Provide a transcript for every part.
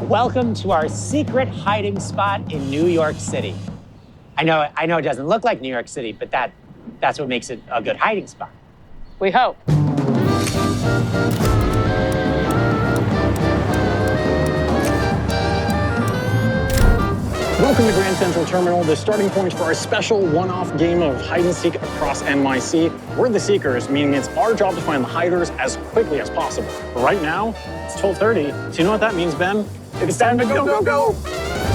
Welcome to our secret hiding spot in New York City. I know it doesn't look like New York City, but that's what makes it a good hiding spot. We hope. Welcome to Grand Central Terminal, the starting point for our special one-off game of hide and seek across NYC. We're the seekers, meaning it's our job to find the hiders as quickly as possible. But right now, it's 12:30. So you know what that means, Ben? It's time to go.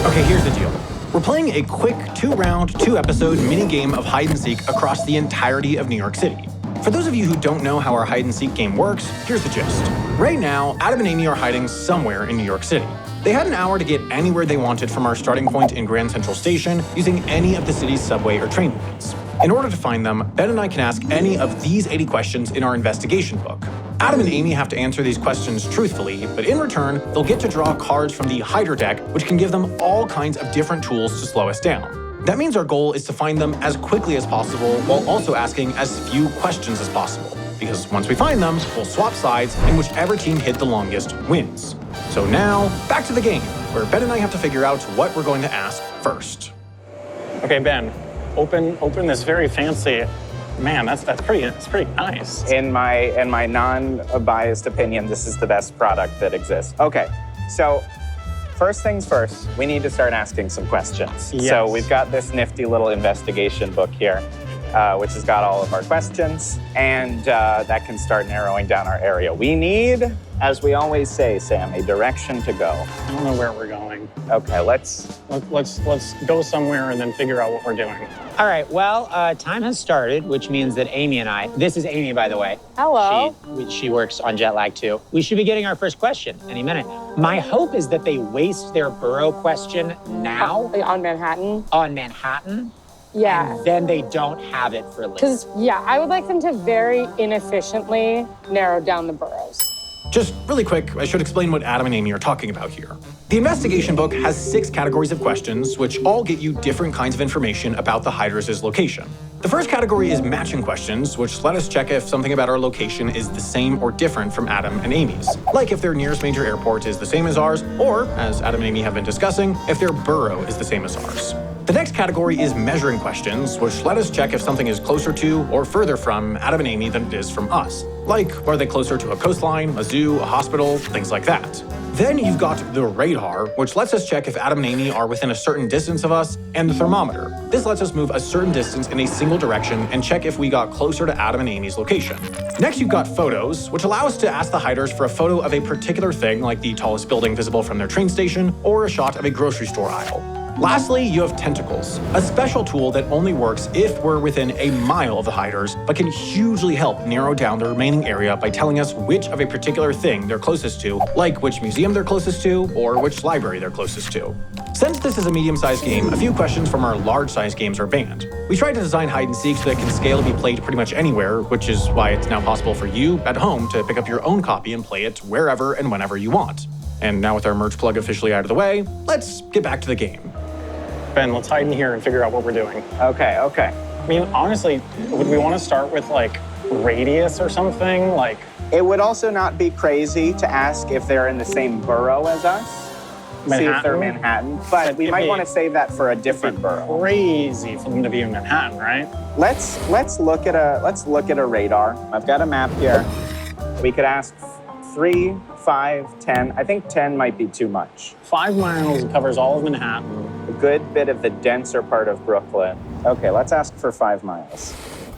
Okay, here's the deal. We're playing a quick 2-round, 2-episode mini-game of hide and seek across the entirety of New York City. For those of you who don't know how our hide and seek game works, here's the gist. Right now, Adam and Amy are hiding somewhere in New York City. They had an hour to get anywhere they wanted from our starting point in Grand Central Station using any of the city's subway or train lines. In order to find them, Ben and I can ask any of these 80 questions in our investigation book. Adam and Amy have to answer these questions truthfully, but in return, they'll get to draw cards from the hider deck, which can give them all kinds of different tools to slow us down. That means our goal is to find them as quickly as possible while also asking as few questions as possible. Because once we find them, we'll swap sides and whichever team hid the longest wins. So now, back to the game, where Ben and I have to figure out what we're going to ask first. Okay, Ben, open this very fancy. Man, that's pretty nice. In my non-biased opinion, this is the best product that exists. Okay, so first things first, we need to start asking some questions. Yes. So we've got this nifty little investigation book here, which has got all of our questions, and that can start narrowing down our area. We need, as we always say, Sam, a direction to go. I don't know where we're going. Okay, let's go somewhere and then figure out what we're doing. All right, well, time has started, which means that Amy and I, this is Amy, by the way. Hello. She works on jet lag too. We should be getting our first question any minute. My hope is that they waste their borough question now. On Manhattan? On Manhattan. Yeah. And then they don't have it for later. Because, yeah, I would like them to very inefficiently narrow down the boroughs. Just really quick, I should explain what Adam and Amy are talking about here. The investigation book has 6 categories of questions, which all get you different kinds of information about the hiders' location. The first category is matching questions, which let us check if something about our location is the same or different from Adam and Amy's. Like if their nearest major airport is the same as ours, or, as Adam and Amy have been discussing, if their borough is the same as ours. The next category is measuring questions, which let us check if something is closer to or further from Adam and Amy than it is from us. Like, are they closer to a coastline, a zoo, a hospital, things like that. Then you've got the radar, which lets us check if Adam and Amy are within a certain distance of us, and the thermometer. This lets us move a certain distance in a single direction and check if we got closer to Adam and Amy's location. Next, you've got photos, which allow us to ask the hiders for a photo of a particular thing, like the tallest building visible from their train station, or a shot of a grocery store aisle. Lastly, you have tentacles, a special tool that only works if we're within a mile of the hiders, but can hugely help narrow down the remaining area by telling us which of a particular thing they're closest to, like which museum they're closest to, or which library they're closest to. Since this is a medium-sized game, a few questions from our large-sized games are banned. We tried to design hide and seek so that it can scale and be played pretty much anywhere, which is why it's now possible for you at home to pick up your own copy and play it wherever and whenever you want. And now with our merge plug officially out of the way, let's get back to the game. Ben, let's hide in here and figure out what we're doing. Okay. I mean, honestly, would we want to start with, like, radius or something? Like, It would also not be crazy to ask if they're in the same borough as us. Manhattan? See if they're Manhattan. But we might want to save that for a different borough. Crazy for them to be in Manhattan, right? Let's look at a radar. I've got a map here. We could ask 3, 5, 10. I think 10 might be too much. 5 miles covers all of Manhattan. A good bit of the denser part of Brooklyn. Okay, let's ask for 5 miles.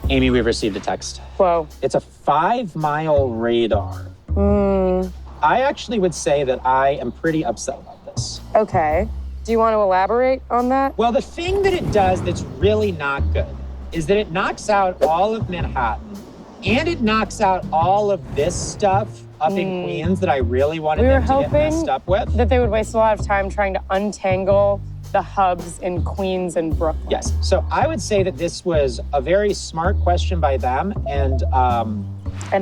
Amy, we've received a text. Whoa. It's a 5-mile radar. I actually would say that I am pretty upset about this. Okay. Do you want to elaborate on that? Well, the thing that it does that's really not good is that it knocks out all of Manhattan, and it knocks out all of this stuff up in Queens that I really wanted them to get messed up with. That they would waste a lot of time trying to untangle the hubs in Queens and Brooklyn. Yes, so I would say that this was a very smart question by them, and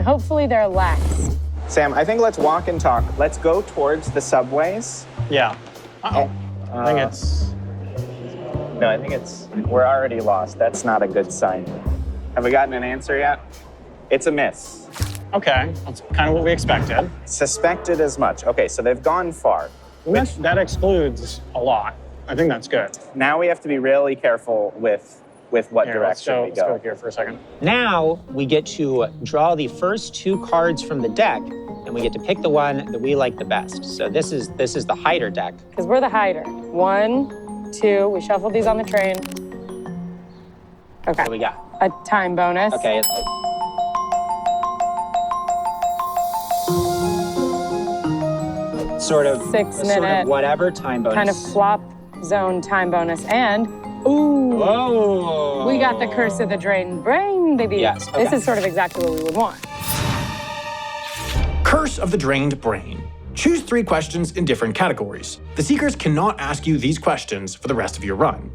hopefully they're lax. Sam, I think let's walk and talk. Let's go towards the subways. Yeah. Uh-oh. I think we're already lost. That's not a good sign. Have we gotten an answer yet? It's a miss. Okay, that's kind of what we expected. Suspected as much. Okay, so they've gone far. That excludes a lot. I think that's good. Now we have to be really careful with what Here, direction we let's go go. here for a second. Now we get to draw the first 2 cards from the deck, and we get to pick the one that we like the best. So this is the hider deck. Because we're the hider. 1, 2, we shuffled these on the train. Okay. What do we got? A time bonus. Okay. Sort of 6 sort minute of whatever time bonus. kind of flop zone time bonus. And, ooh, Whoa. we got the curse of the drained brain, baby. Yes, This okay. is sort of exactly what we would want. Curse of the Drained Brain. Choose 3 questions in different categories. The Seekers cannot ask you these questions for the rest of your run.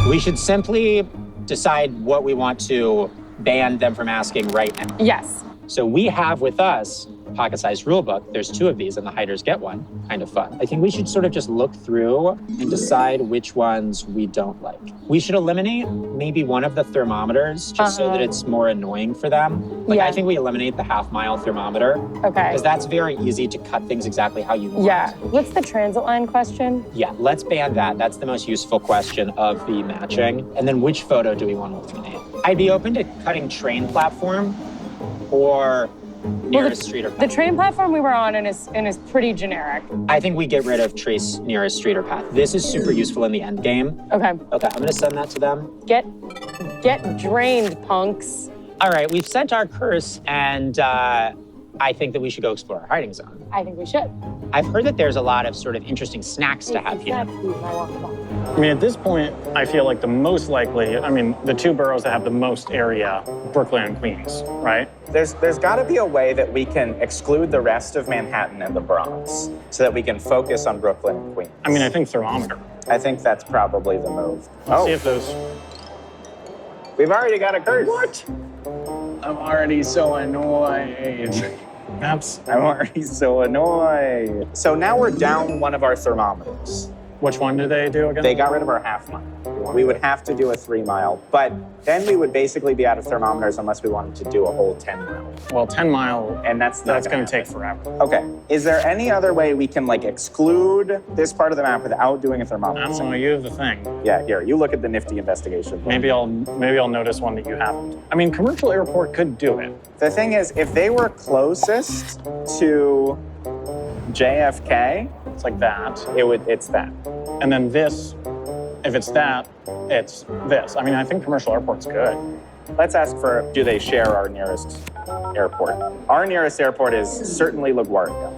We should simply decide what we want to ban them from asking right now. Yes. So we have with us a pocket-sized rule book. There's 2 of these, and the hiders get one. Kind of fun. I think we should sort of just look through and decide which ones we don't like. We should eliminate maybe one of the thermometers just so that it's more annoying for them. Like, Yeah. I think we eliminate the half-mile thermometer Okay. because that's very easy to cut things exactly how you want. Yeah. What's the transit line question? Yeah, let's ban that. That's the most useful question of the matching. And then which photo do we want to eliminate? I'd be open to cutting train platform or nearest street or path. The train platform we were on and is pretty generic. I think we get rid of trace nearest street or path. This is super useful in the end game. Okay. Okay, I'm gonna send that to them. Get drained, punks. All right, we've sent our curse, and I think that we should go explore our hiding zone. I think we should. I've heard that there's a lot of sort of interesting snacks to have here. I mean, at this point, I feel like the most likely, the 2 boroughs that have the most area, Brooklyn and Queens, right? There's got to be a way that we can exclude the rest of Manhattan and the Bronx so that we can focus on Brooklyn and Queens. I think thermometer. I think that's probably the move. Let's see if those... We've already got a curse. What? I'm already so annoyed. I'm already so annoyed. So now we're down one of our thermometers. Which one do they do again? They got rid of our half mile. We would have to do a 3 mile, but then we would basically be out of thermometers unless we wanted to do a whole 10 mile. Well, 10 mile, And that's going to take forever. Okay. Is there any other way we can exclude this part of the map without doing a I thermometer? don't know, you have the thing. Yeah, here, you look at the nifty investigation. Maybe I'll notice one that you haven't. Commercial airport could do it. The thing is, if they were closest to JFK, It's like that. it's that. And then this, if it's that, it's this. I think commercial airport's good. Let's ask for, do they share our nearest airport? Our nearest airport is certainly LaGuardia.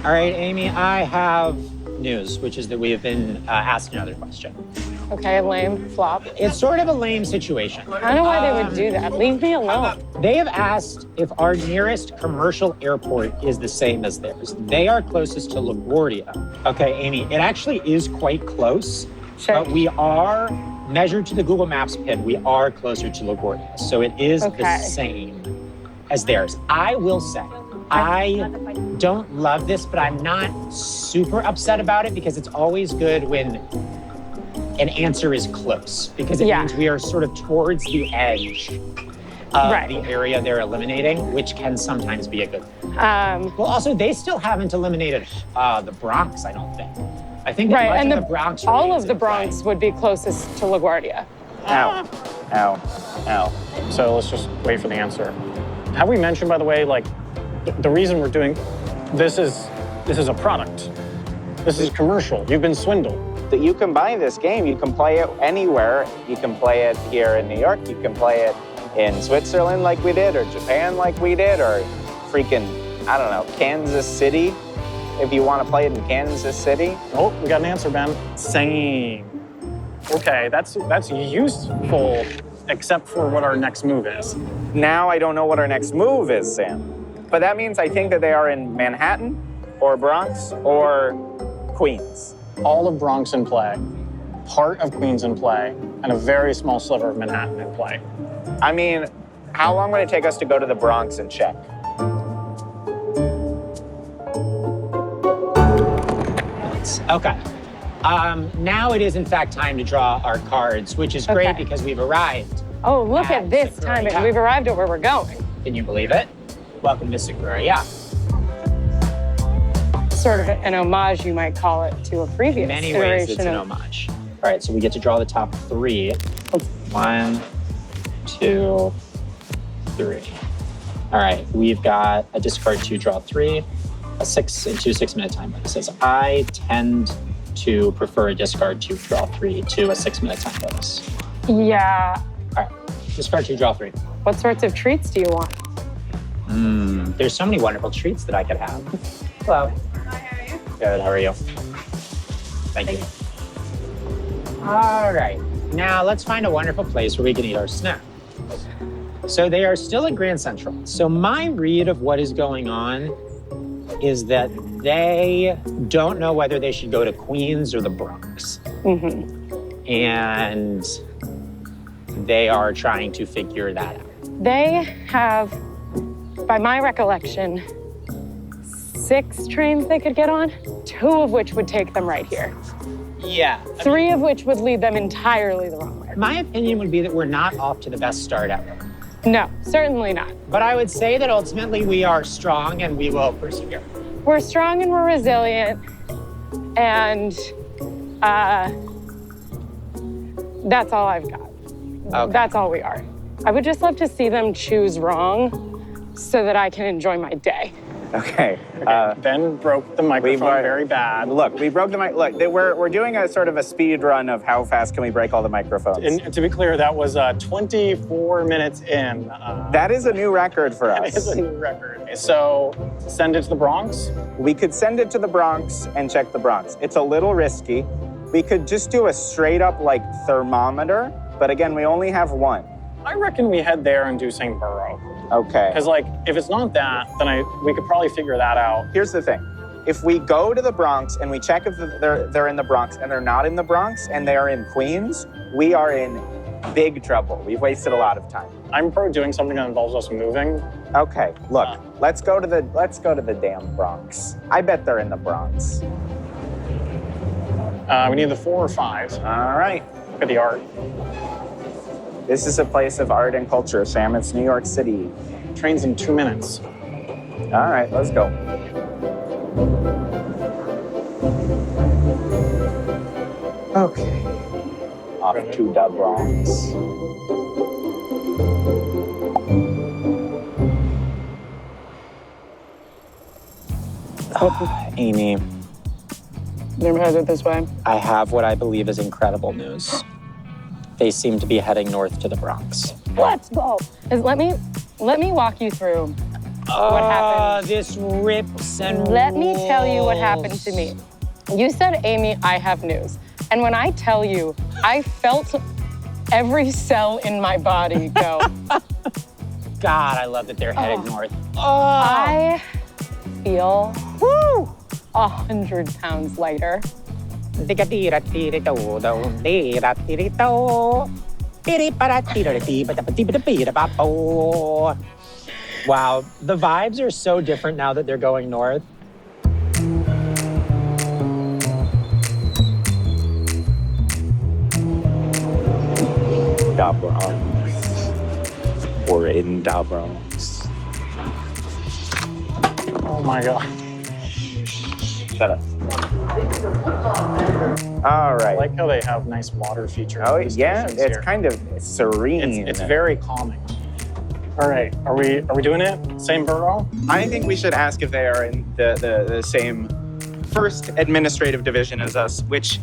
All right, Amy, I have news, which is that we have been asked another question. Okay, lame flop. It's sort of a lame situation. I don't know why they would do that. Leave me alone. They have asked if our nearest commercial airport is the same as theirs. They are closest to LaGuardia. Okay, Amy, it actually is quite close, Sure. but we are, measured to the Google Maps pin, we are closer to LaGuardia. So it is Okay. the same as theirs. I will say, I don't love this, but I'm not super upset about it because it's always good when an answer is close because it means we are sort of towards the edge of the area they're eliminating, which can sometimes be a good thing. Well, also, they still haven't eliminated the Bronx, I don't think. I think that much and of the Bronx all remains of the in play. Bronx would be closest to LaGuardia. Ow, ow, ow. So let's just wait for the answer. Have we mentioned, by the way, the reason we're doing this is a product. This is commercial. You've been swindled. That you can buy this game. You can play it anywhere. You can play it here in New York. You can play it in Switzerland like we did, or Japan like we did, or freaking, I don't know, Kansas City. If you want to play it in Kansas City. Oh, we got an answer, Ben. Same. Okay, that's useful, except for what our next move is. Now I don't know what our next move is, Sam. But that means I think that they are in Manhattan, or Bronx, or Queens. All of Bronx in play, part of Queens in play, and a very small sliver of Manhattan in play. How long would it take us to go to the Bronx and check? Okay. Now it is, in fact, time to draw our cards, which is great because we've arrived. Oh, look at this timing. We've arrived at where we're going. Can you believe it? Welcome to Pereira. Sort of an homage, you might call it, to a previous In many iteration ways, it's an homage. All right, so we get to draw the top 3. 1, 2, 3. All right, we've got a discard 2, draw 3, a 6 and 2 6-minute time bonuses. I tend to prefer a discard 2, draw 3 to a 6-minute time bonus. Yeah. All right, discard 2, draw 3. What sorts of treats do you want? There's so many wonderful treats that I could have. Hello. Hi, how are you? Good, how are you? Thank you. All right, now let's find a wonderful place where we can eat our snack. So they are still at Grand Central. So my read of what is going on is that they don't know whether they should go to Queens or the Bronx. And they are trying to figure that out. They have, by my recollection, 6 trains they could get on, 2 of which would take them right here. Yeah. 3 of which would lead them entirely the wrong way. My opinion would be that we're not off to the best start ever. No, certainly not. But I would say that ultimately we are strong and we will persevere. We're strong and we're resilient, and that's all I've got. Okay. That's all we are. I would just love to see them choose wrong so that I can enjoy my day. Okay. Ben broke the microphone very bad. Look, we broke the mic. Look, we're doing a sort of a speed run of how fast can we break all the microphones. And to be clear, that was 24 minutes in. That is a new record for us. That is a new record. So send it to the Bronx. We could send it to the Bronx and check the Bronx. It's a little risky. We could just do a straight up like thermometer, but again, we only have 1. I reckon we head there and do same borough. Okay. Because like, if it's not that, then we could probably figure that out. Here's the thing. If we go to the Bronx and we check if they're in the Bronx and they're not in the Bronx and they are in Queens, we are in big trouble. We've wasted a lot of time. I'm pro doing something that involves us moving. Okay, look, let's go to the damn Bronx. I bet they're in the Bronx. We need the 4 or 5. All right. Look at the art. This is a place of art and culture, Sam. It's New York City. Train's in 2 minutes. All right, let's go. Okay. Off to the Bronx. Amy, They're headed this way. I have what I believe is incredible news. They seem to be heading north to the Bronx. Let's go. Let me walk you through what happened. This rips and Let me tell you what rolls. happened to me. You said, Amy, I have news. And when I tell you, I felt every cell in my body go. God, I love that they're headed north. I feel 100 pounds lighter. Wow, the vibes are so different now that they're going north. Da Bronx. We're in Da Bronx. Oh my God. Shut up. All right. I like how they have nice water features. Oh, in the yeah, stations it's here. kind of serene. It's very calming. All right, are we doing it? Same borough? I think we should ask if they are in the same first administrative division as us, which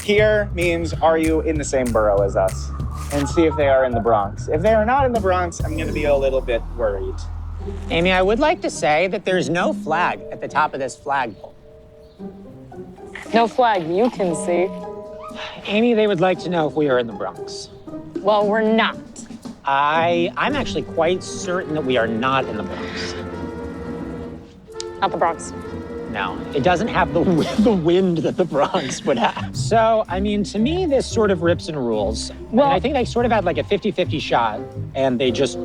here means, are you in the same borough as us? And see if they are in the Bronx. If they are not in the Bronx, I'm gonna be a little bit worried. Amy, I would like to say that there's no flag at the top of this flagpole. No flag you can see. Amy, they would like to know if we are in the Bronx. Well, we're not. I'm actually quite certain that we are not in the Bronx. Not the Bronx. No, it doesn't have the wind that the Bronx would have. So, I mean, to me, this sort of rips and rules. Well, I think they sort of had like a 50-50 shot, and they just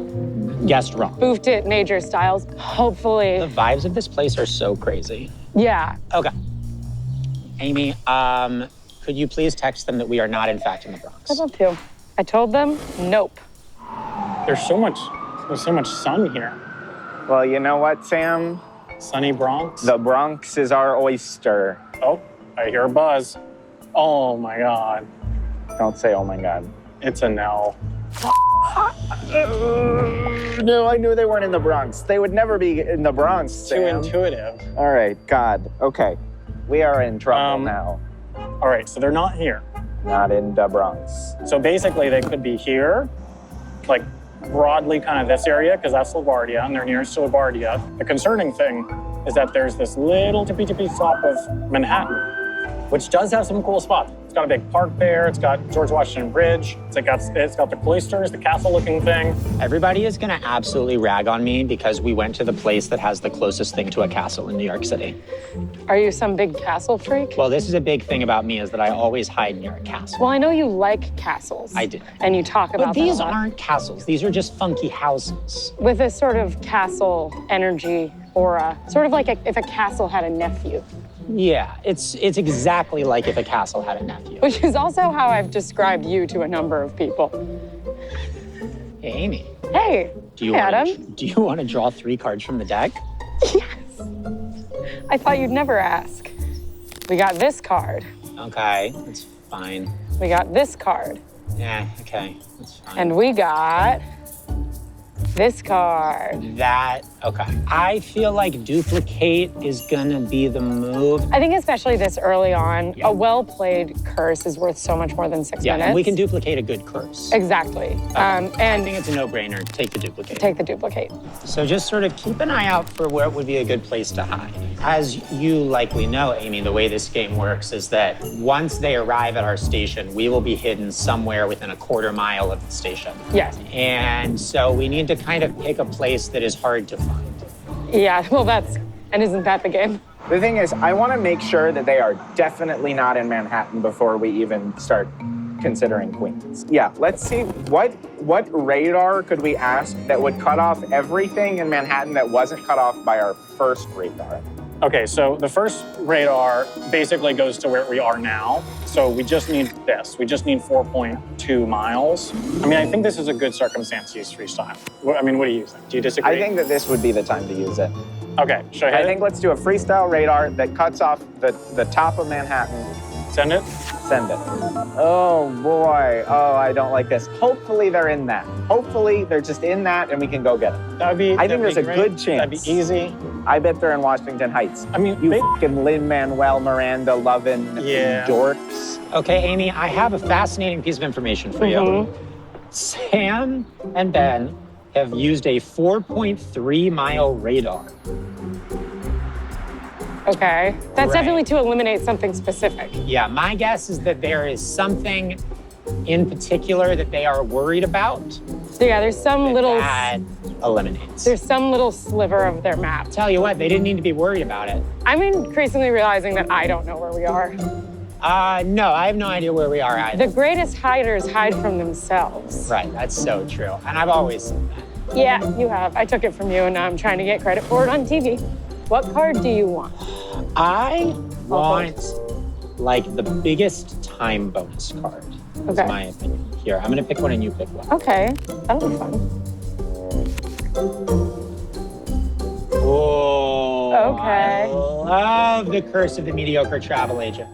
guessed wrong. Boofed it major styles. Hopefully. The vibes of this place are so crazy. Yeah. Okay. Amy, could you please text them that we are not, in fact, in the Bronx? I'd love to. I told them, nope. There's so much sun here. Well, you know what, Sam? Sunny Bronx? The Bronx is our oyster. Oh, I hear a buzz. Oh my God. Don't say, oh my God. It's a no. No, I knew they weren't in the Bronx. They would never be in the Bronx, Too Sam. intuitive. All right, God. Okay. We are in trouble now. All right, so they're not here. Not in the Bronx. So basically they could be here, like broadly kind of this area, because that's LaGuardia, and they're nearest to LaGuardia. The concerning thing is that there's this little tippy stop of Manhattan, which does have some cool spots. It's got a big park there. It's got George Washington Bridge. It's got the cloisters, the castle-looking thing. Everybody is gonna absolutely rag on me because we went to the place that has the closest thing to a castle in New York City. Are you some big castle freak? Well, this is a big thing about me is that I always hide near a castle. Well, I know you like castles. I do. And you talk about But these that a lot. aren't castles. These are just funky houses. With a sort of castle energy aura, sort of like if a castle had a nephew. Yeah, it's exactly like if a castle had a nephew. Which is also how I've described you to a number of people. Hey, Amy. Hey, Adam. Do you want to draw 3 cards from the deck? Yes. I thought you'd never ask. We got this card. Okay, that's fine. We got this card. Yeah, okay, that's fine. And we got this card. Okay. I feel like duplicate is gonna be the move. I think especially this early on, Yeah. a well-played curse is worth so much more than 6 Yeah, minutes. and we can duplicate a good curse. Exactly. I And think it's a no-brainer. Take the duplicate. take the duplicate. So just sort of keep an eye out for where would be a good place to hide. As you likely know, Amy, the way this game works is that once they arrive at our station, we will be hidden somewhere within a quarter mile of the station. Yes. And so we need to kind of pick a place that is hard to find. Yeah, well and isn't that the game? The thing is, I want to make sure that they are definitely not in Manhattan before we even start considering Queens. Yeah, let's see what radar could we ask that would cut off everything in Manhattan that wasn't cut off by our first radar. Okay, so the first radar basically goes to where we are now. So we just need this. We just need 4.2 miles. I mean, I think this is a good circumstance to use freestyle. What do you think? Do you disagree? I think that this would be the time to use it. Okay, should I hit I think let's do a freestyle radar that cuts off the top of Manhattan. Send it? Send it. Oh boy, I don't like this. Hopefully they're in that. Hopefully they're just in that and we can go get it. I think there's a good chance. That'd be easy. I bet they're in Washington Heights. I mean, You fucking Lin-Manuel Miranda loving Yeah. dorks. Okay, Amy, I have a fascinating piece of information for you. Sam and Ben have used a 4.3-mile radar. Okay. That's Right. definitely to eliminate something specific. Yeah, my guess is that there is something in particular that they are worried about So yeah, there's some that eliminates. some little sliver of their map. Tell you what, they didn't need to be worried about it. I'm increasingly realizing that I don't know where we are. No, I have no idea where we are either. The greatest hiders hide from themselves. Right, that's so true. And I've always said that. Yeah, you have. I took it from you and now I'm trying to get credit for it on TV. What card do you want? I want, like, the biggest time bonus card. That's Okay. my opinion. Here, I'm gonna pick one and you pick one. Okay, that'll be fun. Oh, Okay. I love the Curse of the Mediocre Travel Agent.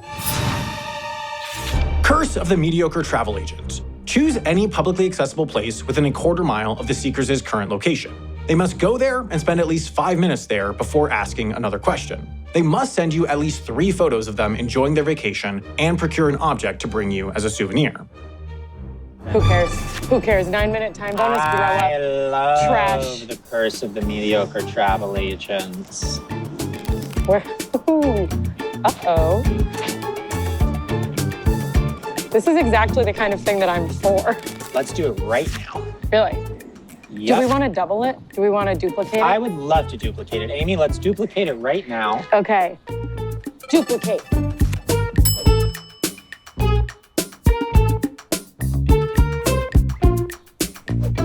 Curse of the Mediocre Travel Agent. Choose any publicly accessible place within a quarter mile of the seekers' current location. They must go there and spend at least 5 minutes there before asking another question. They must send you at least 3 photos of them enjoying their vacation and procure an object to bring you as a souvenir. Who cares? Who cares? 9-minute time bonus. I love Trash. the Curse of the Mediocre Travel Agents. Where? Ooh. Uh-oh. This is exactly the kind of thing that I'm for. Let's do it right now. Really? Yep. Do we want to double it? Do we want to duplicate it? I would love to duplicate it. Amy, let's duplicate it right now. Okay. Duplicate.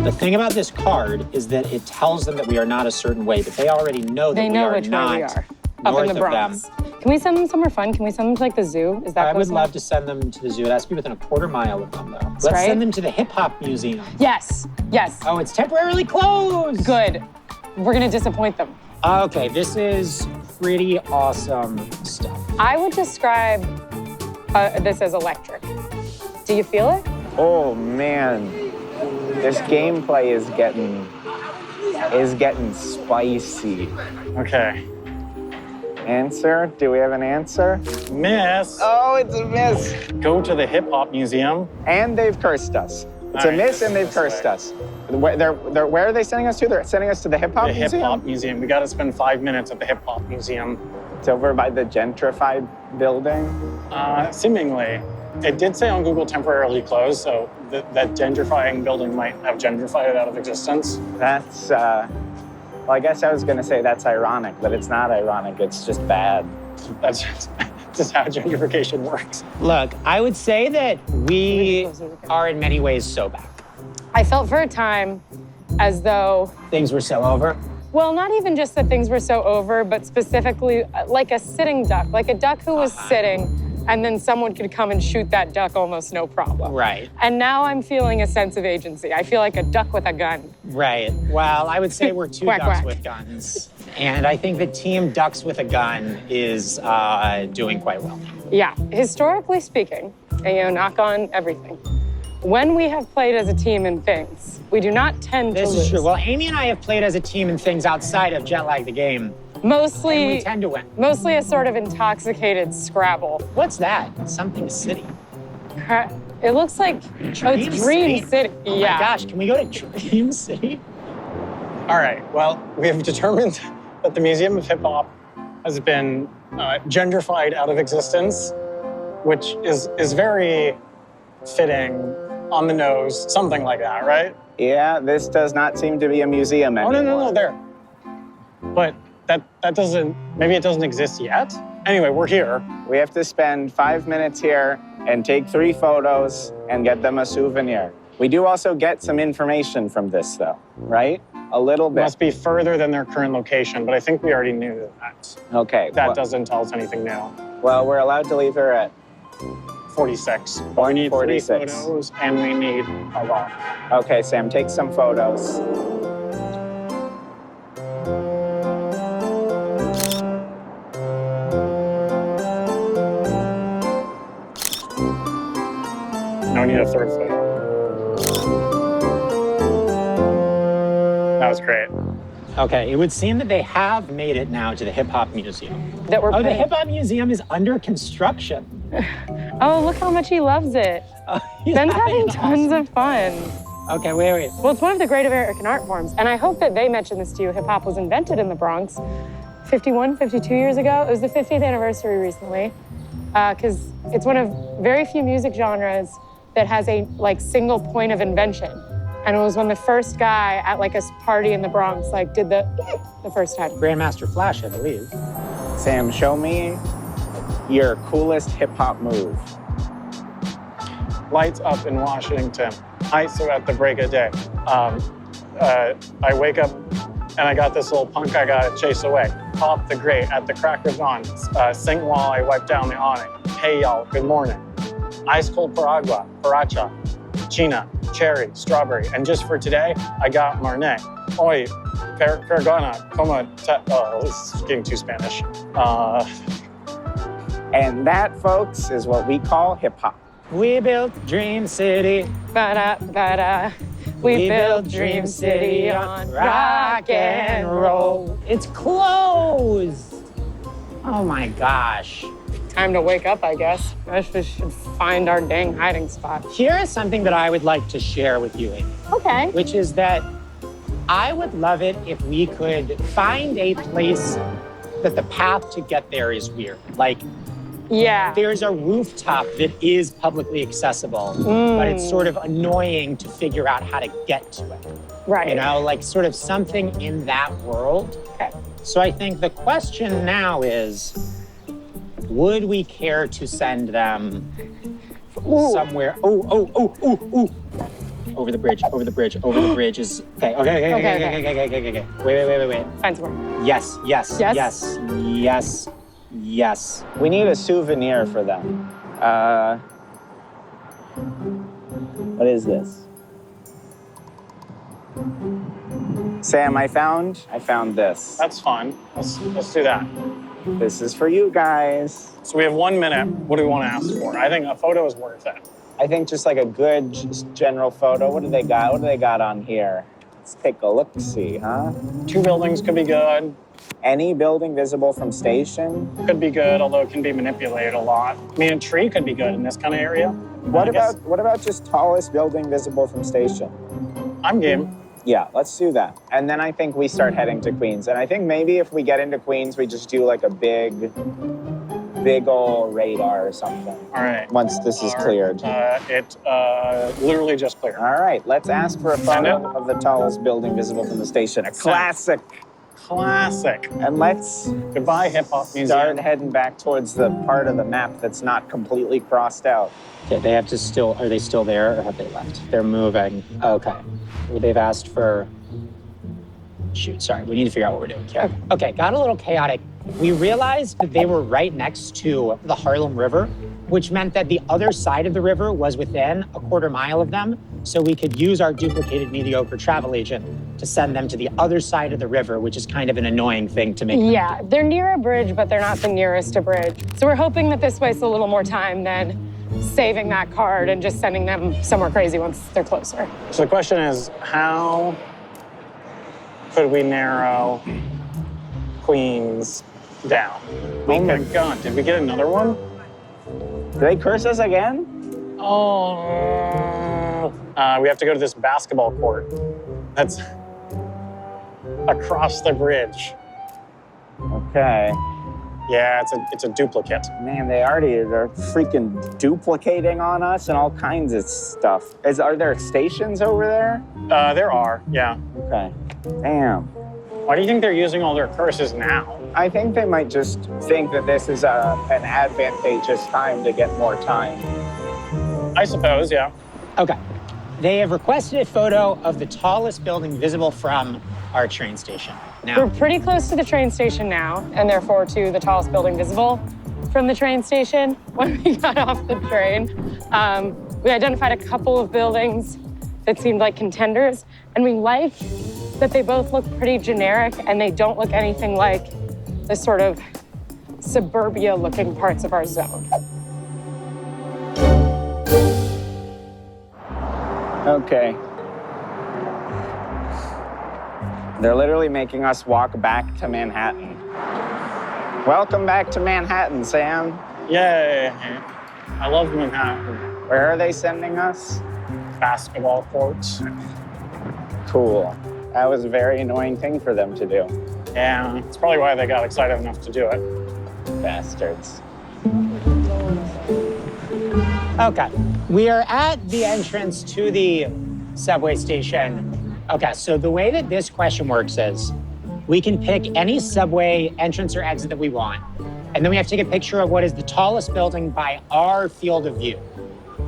The thing about this card is that it tells them that we are not a certain way, but they already know that They we know are which way not we are. Up north in the of Bronx. them. Can we send them somewhere fun? Can we send them to like the zoo? Is that I would close love enough? to send them to the zoo. It has to be within a quarter mile of them, though. Let's right. send them to the Hip Hop Museum. Yes. Yes. Oh, it's temporarily closed. Good. We're gonna disappoint them. Okay, this is pretty awesome stuff. I would describe this as electric. Do you feel it? Oh man, this gameplay is getting spicy. Okay. Answer? Do we have an answer? Miss. Oh, it's a miss. Go to the Hip Hop Museum. And they've cursed us. It's a miss and they've cursed us. Where are they sending us to? They're sending us to the Hip Hop Museum? The Hip Hop Museum. We got to spend 5 minutes at the Hip Hop Museum. It's over by the gentrified building. Seemingly. It did say on Google temporarily closed, so that gentrifying building might have gentrified it out of existence. That's, well, I guess I was going to say that's ironic, but it's not ironic. It's just bad. That's just how gentrification works. Look, I would say that we are in many ways so back. I felt for a time as though Things were so over. well, not even just that things were so over, but specifically like a sitting duck, like a duck who was sitting and then someone could come and shoot that duck almost no problem. Right. And now I'm feeling a sense of agency. I feel like a duck with a gun. Right. Well, I would say we're two Quack, ducks quack. with guns. And I think the team Ducks with a Gun is doing quite well. Yeah, historically speaking, and knock on everything, when we have played as a team in things, we do not tend to This lose. is true. Well, Amy and I have played as a team in things outside of Jet Lag the Game. And we Mostly tend to win. a sort of intoxicated Scrabble. What's that? Something City. It looks like it's Dream City. Oh Yeah. my gosh, can we go to Dream City? All right, well, we have determined that the Museum of Hip Hop has been gentrified out of existence, which is very fitting, on the nose, something like that, right? Yeah, this does not seem to be a museum Oh, anymore. no, there. But that doesn't, maybe it doesn't exist yet. Anyway, we're here. We have to spend 5 minutes here and take 3 photos and get them a souvenir. We do also get some information from this, though, right? A little bit. Must be further than their current location, but I think we already knew that. Okay. That well, doesn't tell us anything new. well, we're allowed to leave her at 46. But we need 3 46. photos, and we need a lot. Okay, Sam, take some photos. Now we need a 3rd photo. That was great. Okay, it would seem that they have made it now to the Hip Hop Museum. That we're Oh, the putting- Hip Hop Museum is under construction. Oh, look how much he loves it. He's Ben's having an tons awesome- of fun. Okay, wait. Well, it's one of the great American art forms. And I hope that they mentioned this to you. Hip hop was invented in the Bronx 51, 52 years ago. It was the 50th anniversary recently. Because it's one of very few music genres that has a single point of invention. And it was when the first guy at a party in the Bronx did the first time. Grandmaster Flash, I believe. Sam, show me your coolest hip-hop move. Lights up in Washington. ISO at the break of day. I wake up and I got this little punk I gotta chase away. Pop the grate at the crack of dawn. Sing while I wipe down the awning. Hey y'all, good morning. Ice cold Paragua, Paracha, China, cherry, strawberry. And just for today, I got Marnet. Oi, Pergona, como oh, this is getting too Spanish. And that, folks, is what we call hip-hop. We built Dream City. Ba-da, ba-da. We built Dream City on rock and roll. It's closed. Oh my gosh. Time to wake up, I guess. I should find our dang hiding spot. Here is something that I would like to share with you, Amy, Okay. which is that I would love it if we could find a place that the path to get there is weird. Yeah. There's a rooftop that is publicly accessible, but it's sort of annoying to figure out how to get to it. Right. You know, sort of something in that world. Okay. So I think the question now is, would we care to send them somewhere? Oh. Over the bridge is, okay. Wait. Find somewhere. Yes. We need a souvenir for them. What is this? Sam, I found this. That's fun. Let's do that. This is for you guys. So we have 1 minute. What do we want to ask for? I think a photo is worth it. I think just like a good just general photo. What do they got? What do they got on here? Let's take a look-see, huh? 2 buildings could be good. Any building visible from station? Could be good, although it can be manipulated a lot. I mean, a tree could be good in this kind of area. What about just tallest building visible from station? I'm game. Yeah, let's do that. And then I think we start heading to Queens. And I think maybe if we get into Queens, we just do like a big ol' radar or something. All right. Once this is cleared. It literally just cleared. All right, let's ask for a photo of the tallest building visible from the station. A classic. Classic. And let's Goodbye, Hip Hop Museum. start heading back towards the part of the map that's not completely crossed out. Okay, they have to still, are they still there or have they left? They're moving. Okay. Well, they've asked for, shoot, sorry, we need to figure out what we're doing here. Okay, got a little chaotic. We realized that they were right next to the Harlem River, which meant that the other side of the river was within a 1/4 mile of them, so we could use our duplicated mediocre travel agent to send them to the other side of the river, which is kind of an annoying thing to make. Yeah, they're near a bridge, but they're not the nearest to bridge. So we're hoping that this wastes a little more time than saving that card and just sending them somewhere crazy once they're closer. So the question is, how could we narrow Queens down? Oh my God, did we get another one? Did they curse us again? Oh, we have to go to this basketball court. That's across the bridge. Okay. Yeah, it's a duplicate. Man, they're freaking duplicating on us and all kinds of stuff. Are there stations over there? There are, yeah. Okay. Damn. Why do you think they're using all their curses now? I think they might just think that this is an advantageous time to get more time. I suppose, yeah. Okay. They have requested a photo of the tallest building visible from our train station. Now, We're pretty close to the train station now, and therefore to the tallest building visible from the train station. When we got off the train, we identified a couple of buildings that seemed like contenders, and we like that they both look pretty generic and they don't look anything like the sort of suburbia-looking parts of our zone. Okay. They're literally making us walk back to Manhattan. Welcome back to Manhattan, Sam. Yay. I love Manhattan. Where are they sending us? Basketball courts. Cool. That was a very annoying thing for them to do. Yeah, it's probably why they got excited enough to do it. Bastards. okay. We are at the entrance to the subway station. Okay, so the way that this question works is we can pick any subway entrance or exit that we want, and then we have to take a picture of what is the tallest building by our field of view.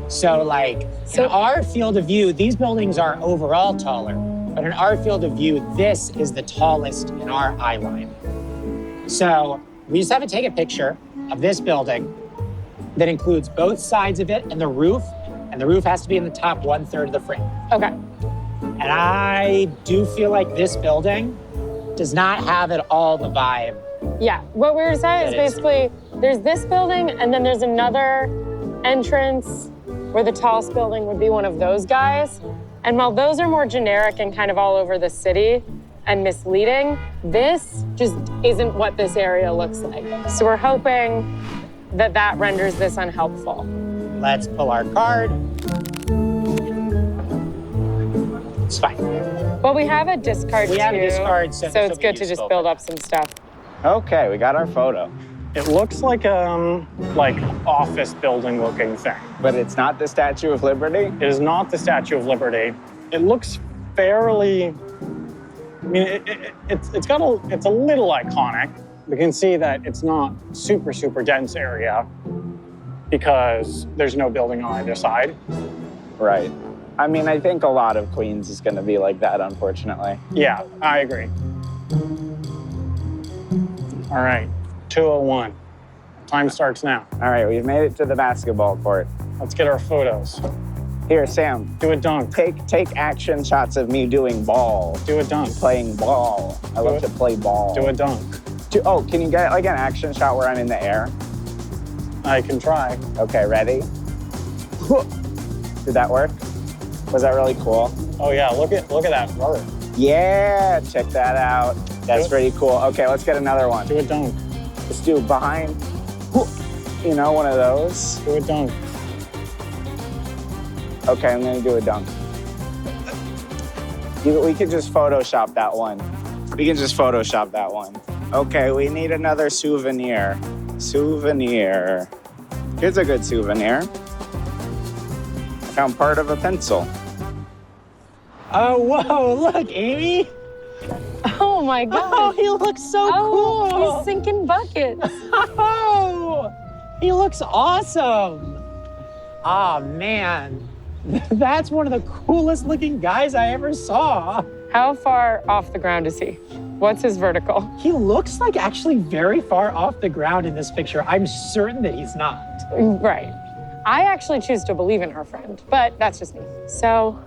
So in our field of view, these buildings are overall taller, but in our field of view, this is the tallest in our eye line. So we just have to take a picture of this building that includes both sides of it and the roof has to be in the top 1/3 of the frame. Okay. And I do feel like this building does not have at all the vibe. Yeah, what we were saying is That is. basically there's this building and then there's another entrance where the tallest building would be one of those guys. And while those are more generic and kind of all over the city and misleading, this just isn't what this area looks like. So we're hoping that that renders this unhelpful. Let's pull our card. It's fine. Well, we have a discard We too. have a discard, so it's this will be good to just useful build for up some stuff. Okay, we got our photo. It looks like office building looking thing. But it's not the Statue of Liberty? It is not the Statue of Liberty. It looks fairly, I mean, it's a little iconic. We can see that it's not super, super dense area because there's no building on either side. Right. I mean, I think a lot of Queens is going to be like that, unfortunately. Yeah, I agree. All right, 2:01. Time starts now. All right, we've made it to the basketball court. Let's get our photos. Here, Sam. Do a dunk. Take action shots of me doing ball. Do a dunk. Playing ball. I love to play ball. Do a dunk. Can you get like an action shot where I'm in the air? I can try. Okay, ready? Did that work? Was that really cool? Oh yeah, look at that vert. Yeah, check that out. That's pretty cool. Okay, let's get another one. Do a dunk. Let's do behind. You know, one of those. Do a dunk. Okay, I'm gonna do a dunk. We could just Photoshop that one. Okay, we need another souvenir. Here's a good souvenir. I found part of a pencil. Oh, whoa, look, Amy. Oh my God. Oh, he looks so cool. He's sinking buckets. Oh, he looks awesome. Oh, man. That's one of the coolest looking guys I ever saw. How far off the ground is he? What's his vertical? He looks like actually very far off the ground in this picture. I'm certain that he's not. Right. I actually choose to believe in our friend, but that's just me. So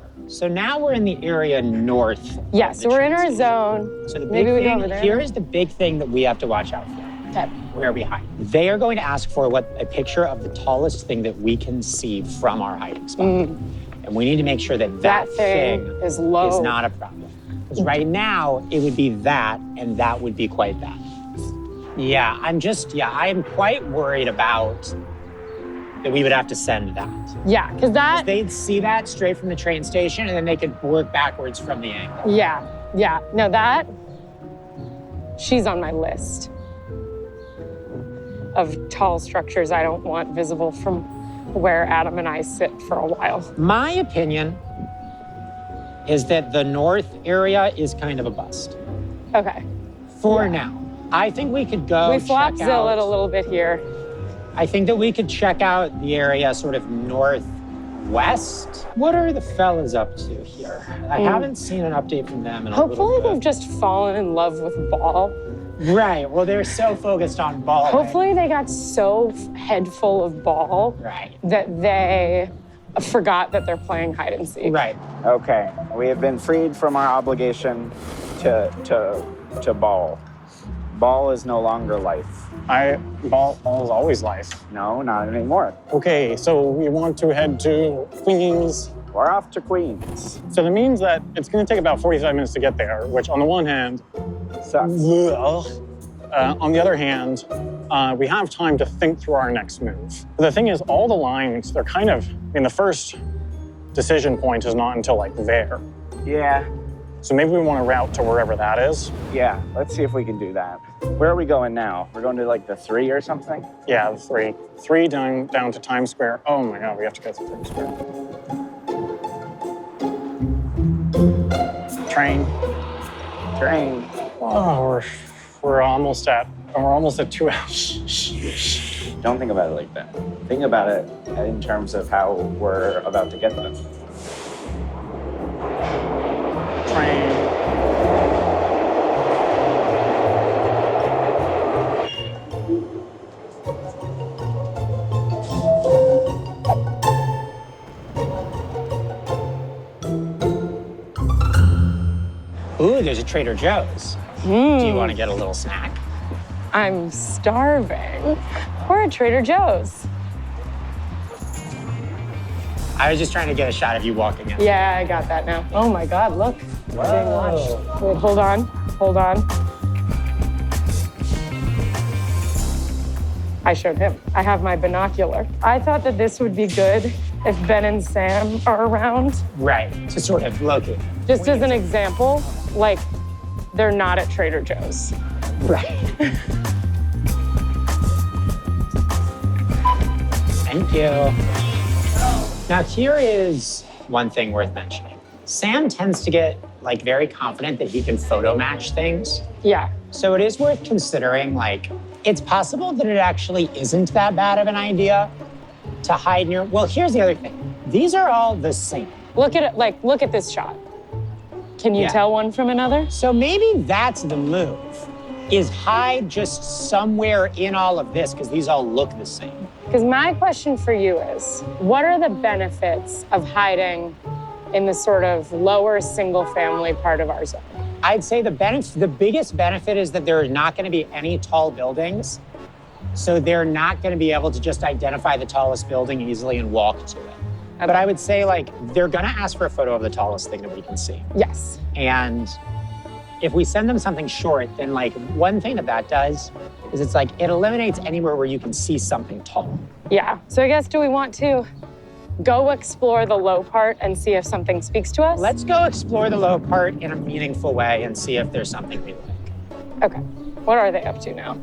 now we're in the area north. Yeah, so we're in our zone. So the big Maybe we go thing, over there. here is the big thing that we have to watch out for. Okay. Where we hide. They are going to ask for a picture of the tallest thing that we can see from our hiding spot. And we need to make sure that thing is low. Is not a problem. Because right now, it would be that, and that would be quite bad. Yeah, I'm quite worried about that we would have to send that. Yeah, because that... They'd see that straight from the train station, and then they could work backwards from the angle. Yeah. No, that... She's on my list of tall structures I don't want visible from where Adam and I sit for a while. My opinion is that the north area is kind of a bust. Okay. For now. I think we could go We flop check zill out, it a little bit here. I think that we could check out the area sort of northwest. What are the fellas up to here? I haven't seen an update from them in a Hopefully little bit. they've just fallen in love with ball. Right, well, they're so focused on ball. Hopefully they got so head full of ball that they forgot that they're playing hide and seek. Right. Okay, we have been freed from our obligation to ball. Ball is no longer life. Ball is always life. No, not anymore. Okay, so we want to head to Queens. We're off to Queens. So that means that it's going to take about 45 minutes to get there, which on the one hand, sucks. On the other hand, we have time to think through our next move. But the thing is, all the lines, they're kind of, the first decision point is not until like there. Yeah. So maybe we want to route to wherever that is. Yeah, let's see if we can do that. Where are we going now? We're going to like the 3 or something? Yeah, the 3. 3 down to Times Square. Oh my God, we have to go through Times Square. Train. Oh, we're almost at 2 hours. Don't think about it like that. Think about it in terms of how we're about to get them. Train. Ooh, there's a Trader Joe's. Do you want to get a little snack? I'm starving. We're at Trader Joe's. I was just trying to get a shot of you walking in. Yeah, I got that now. Oh my God, look. We're being watched. Wait, hold on. I showed him. I have my binocular. I thought that this would be good if Ben and Sam are around. Right, to sort of locate. Just as an example, like, they're not at Trader Joe's. Right. Thank you. Now, here is one thing worth mentioning. Sam tends to get, like, very confident that he can photo match things. Yeah. So it is worth considering, like, it's possible that it actually isn't that bad of an idea to hide near. Well, here's the other thing. These are all the same. Look at it, look at this shot. Can you tell one from another? So maybe that's the move. is hide just somewhere in all of this because these all look the same? Because my question for you is, what are the benefits of hiding in the sort of lower single-family part of our zone? I'd say the biggest benefit is that there are not going to be any tall buildings. So they're not going to be able to just identify the tallest building easily and walk to it. Okay. But I would say, like, they're going to ask for a photo of the tallest thing that we can see. Yes. And if we send them something short, then, like, one thing that does is it's like, it eliminates anywhere where you can see something tall. Yeah. So I guess, do we want to go explore the low part and see if something speaks to us? Let's go explore the low part in a meaningful way and see if there's something we like. Okay. What are they up to now?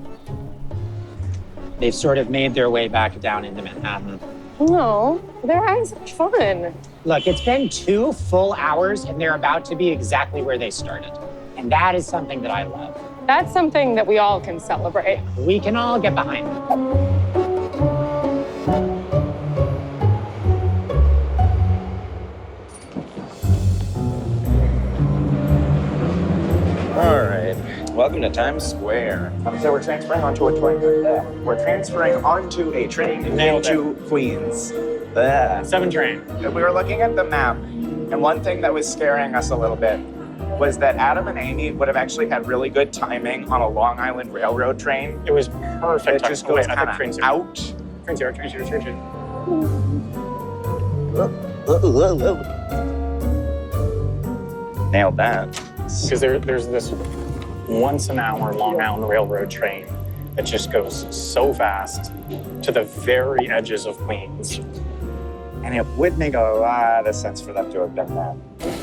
They've sort of made their way back down into Manhattan. No, they're having such fun. Look, it's been 2 full hours and they're about to be exactly where they started. And that is something that I love. That's something that we all can celebrate. We can all get behind it. All right. Welcome to Times Square. So we're transferring onto a train. We're transferring onto a train into Queens. 7 train. We were looking at the map, and one thing that was scaring us a little bit was that Adam and Amy would have actually had really good timing on a Long Island Railroad train. It was perfect. It just goes kind of out. Train zero. Nailed that. Because there's this once-an-hour Long Island Railroad train that just goes so fast to the very edges of Queens. And it would make a lot of sense for them to have done that.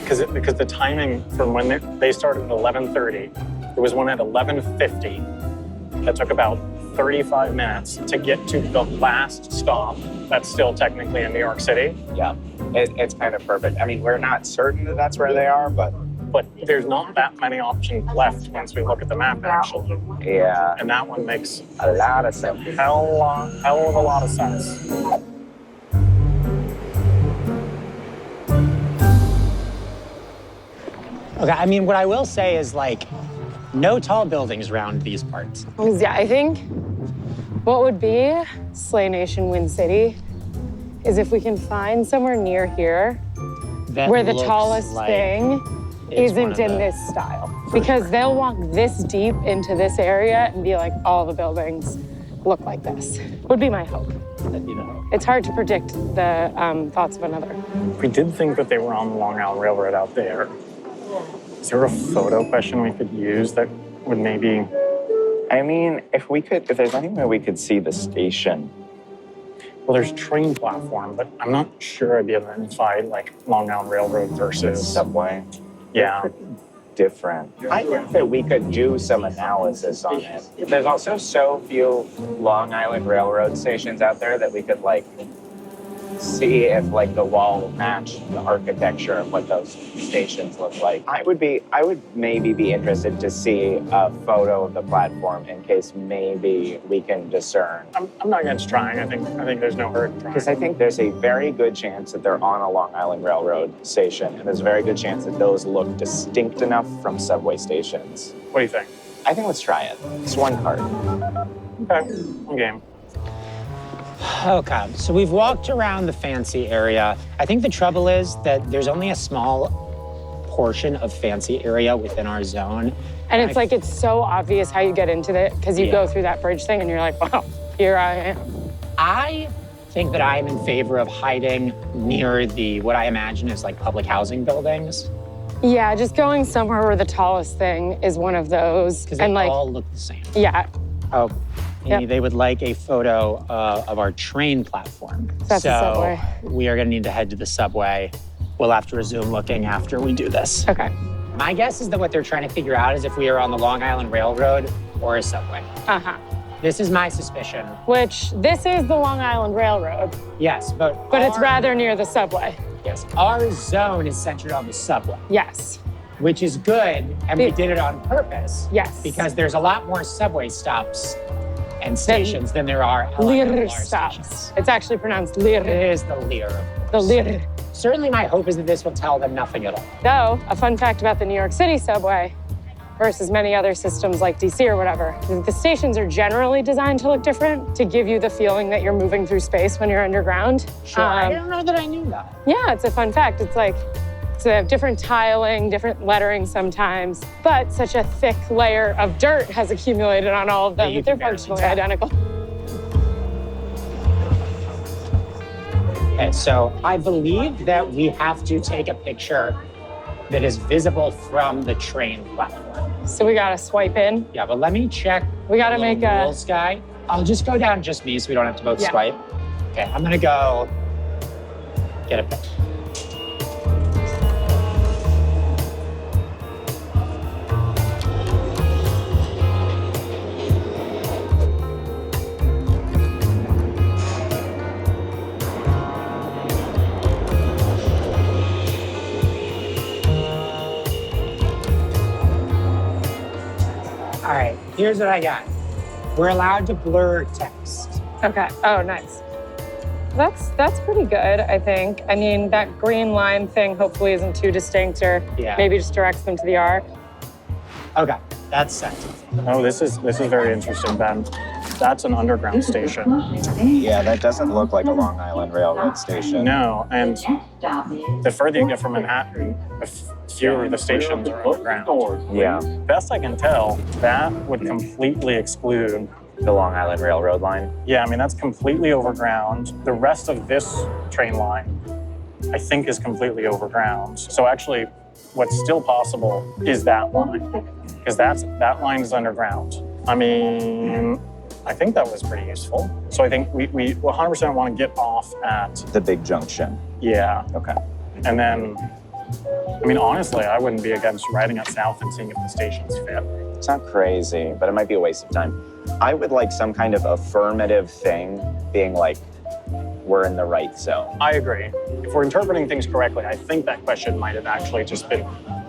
Because the timing from when they started at 11:30, there was one at 11:50 that took about 35 minutes to get to the last stop that's still technically in New York City. Yeah, it's kind of perfect. I mean, we're not certain that that's where they are, but there's not that many options left once we look at the map, actually. Yeah. And that one makes a lot of sense. Hell of a lot of sense. Okay, I mean, what I will say is, like, no tall buildings around these parts. Yeah, I think what would be Slay Nation Win City is if we can find somewhere near here That where the looks tallest like thing isn't in this style. Because they'll walk this deep into this area and be like, all the buildings look like this. Would be my hope. That'd be the hope. It's hard to predict the thoughts of another. We did think that they were on the Long Island Railroad out there. Is there a photo question we could use that would maybe... I mean, if there's any way we could see the station. Well, there's train platform, but I'm not sure I'd be able to identify, like, Long Island Railroad versus... Subway. Yeah. Different. I think that we could do some analysis on it. There's also so few Long Island Railroad stations out there that we could, like, see if, like, the wall match the architecture of what those stations look like. I would maybe be interested to see a photo of the platform in case maybe we can discern. I'm not against trying. I think there's no hurt in trying. Because I think there's a very good chance that they're on a Long Island Railroad station, and there's a very good chance that those look distinct enough from subway stations. What do you think? I think let's try it. It's one card. Okay, one game. Okay, so we've walked around the fancy area. I think the trouble is that there's only a small portion of fancy area within our zone. And it's like, it's so obvious how you get into it because you go through that bridge thing and you're like, wow, here I am. I think that I am in favor of hiding near what I imagine is like public housing buildings. Yeah, just going somewhere where the tallest thing is one of those. Because they all look the same. Yeah. Oh, they would like a photo of our train platform. That's the subway. We are gonna need to head to the subway. We'll have to resume looking after we do this. Okay. My guess is that what they're trying to figure out is if we are on the Long Island Railroad or a subway. Uh-huh. This is my suspicion. Which, this is the Long Island Railroad. Yes, but it's rather near the subway. Yes, our zone is centered on the subway. Yes. Which is good, and we did it on purpose. Yes. Because there's a lot more subway stops and stations than there are Lir stops. It's actually pronounced Lir. It is the Lir. The Lir. Certainly my hope is that this will tell them nothing at all. Though, a fun fact about the New York City subway, versus many other systems like DC or whatever. The stations are generally designed to look different to give you the feeling that you're moving through space when you're underground. Sure, I don't know that I knew that. Yeah, it's a fun fact. It's like, so they have different tiling, different lettering sometimes, but such a thick layer of dirt has accumulated on all of them that they're functionally identical. Okay, so I believe that we have to take a picture that is visible from the train platform. So we gotta swipe in. Yeah, but let me check. We gotta make a rules guy. I'll just go down just me so we don't have to both swipe. Okay, I'm gonna go get a picture. All right, here's what I got. We're allowed to blur text. Okay. Oh, nice. That's pretty good, I think. I mean, that green line thing hopefully isn't too distinct, or maybe just directs them to the arc. Okay, that's set. Oh, this is very interesting, Ben. That's an underground station. Yeah, that doesn't look like a Long Island Railroad station. No, and the further you get from Manhattan, the fewer the stations are underground. Yeah. Best I can tell, that would completely exclude The Long Island Railroad line. Yeah, I mean, that's completely overground. The rest of this train line, I think, is completely overground. So actually, what's still possible is that line, because that line is underground. I mean, I think that was pretty useful. So I think we 100% want to get off at the big junction. Yeah. Okay. And then, I mean, honestly, I wouldn't be against riding it south and seeing if the stations fit. It's not crazy, but it might be a waste of time. I would like some kind of affirmative thing being like, we're in the right zone. I agree. If we're interpreting things correctly, I think that question might have actually just been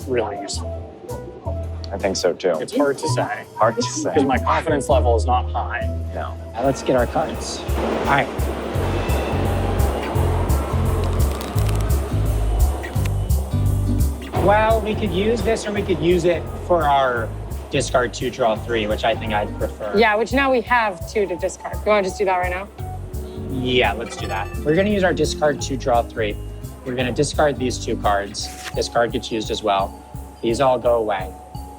really useful. I think so too. It's hard to say. Hard to say. Because my confidence level is not high. No. Now let's get our cards. All right. Well, we could use this or we could use it for our discard 2, draw 3, which I think I'd prefer. Yeah, which now we have 2 to discard. You want to just do that right now? Yeah, let's do that. We're going to use our discard 2, draw 3. We're going to discard these 2 cards. This card gets used as well. These all go away.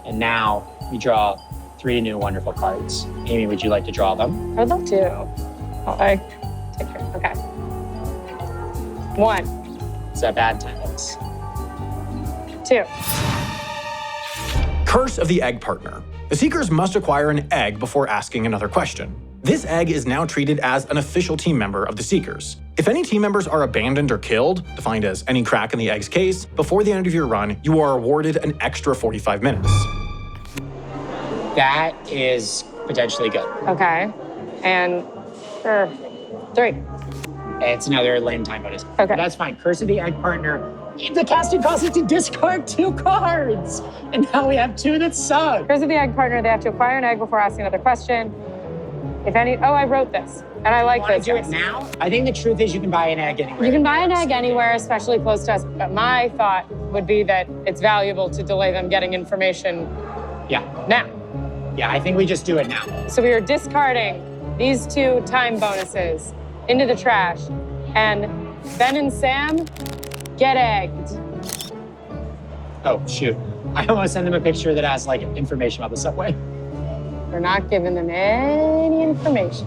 And now we draw 3 new wonderful cards. Amy, would you like to draw them? I'd love to. Oh, I take care. Okay. 1. It's a bad tennis. 2. Curse of the Egg Partner. The Seekers must acquire an egg before asking another question. This egg is now treated as an official team member of the Seekers. If any team members are abandoned or killed, defined as any crack in the egg's case, before the end of your run, you are awarded an extra 45 minutes. That is potentially good. Okay. And 3. It's another lame time bonus. Okay. That's fine. Curse of the Egg Partner. The casting cost is to discard 2 cards. And now we have 2 that suck. Curse of the Egg Partner, they have to acquire an egg before asking another question. If any, I wrote this, and I like this. Do it now? I think the truth is you can buy an egg anywhere. You can buy an egg anywhere, especially close to us. But my thought would be that it's valuable to delay them getting information now. Yeah, I think we just do it now. So we are discarding these 2 time bonuses into the trash, and Ben and Sam get egged. Oh, shoot. I almost sent them a picture that has, like, information about the subway. We're not giving them any information.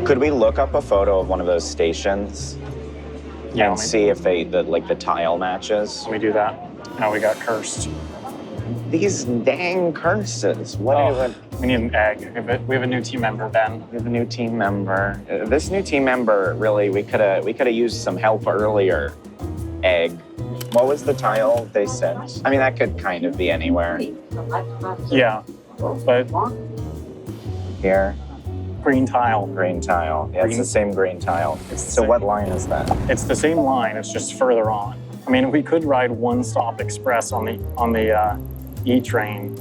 Could we look up a photo of one of those stations Yeah, and see if the tile matches? Let me do that. Now we got cursed. These dang curses. We need an egg. We have a new team member, Ben. We have a new team member. This new team member, really, we could have used some help earlier. Egg. What was the tile they sent? I mean, that could kind of be anywhere. Yeah, but Here, green tile. green tile. Yeah, it's the same green tile. So what line is that? It's the same line. It's just further on. I mean, we could ride One Stop Express on the E train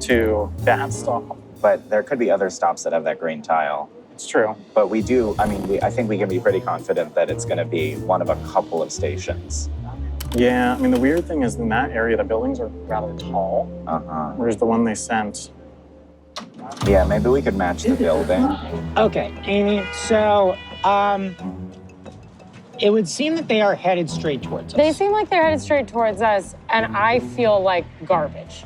to that stop. But there could be other stops that have that green tile. It's true. But we do, I think we can be pretty confident that it's going to be one of a couple of stations. Yeah, I mean, the weird thing is in that area, the buildings are rather tall. Whereas the one they sent. Yeah, maybe we could match the building. Okay, Amy, so, it would seem that they are headed straight towards us. They seem like they're headed straight towards us, and I feel like garbage.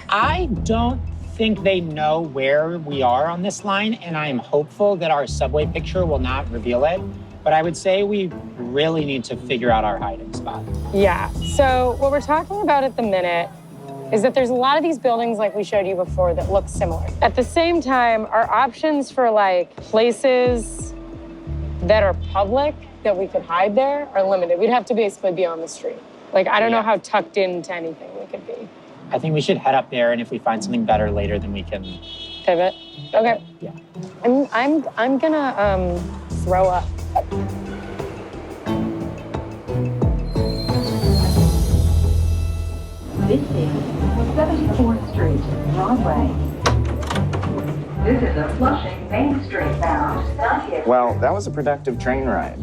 I don't think they know where we are on this line, and I am hopeful that our subway picture will not reveal it. But I would say we really need to figure out our hiding spot. Yeah, so what we're talking about at the minute is that there's a lot of these buildings like we showed you before that look similar. At the same time, our options for like places that are public that we could hide there are limited. We'd have to basically be on the street. Like, I don't know how tucked into anything we could be. I think we should head up there, and if we find something better later, then we can pivot. Okay. Yeah. I'm gonna throw up. This is 74th Street, Broadway. This is a Flushing Main Street bound. Not yet. Well, that was a productive train ride.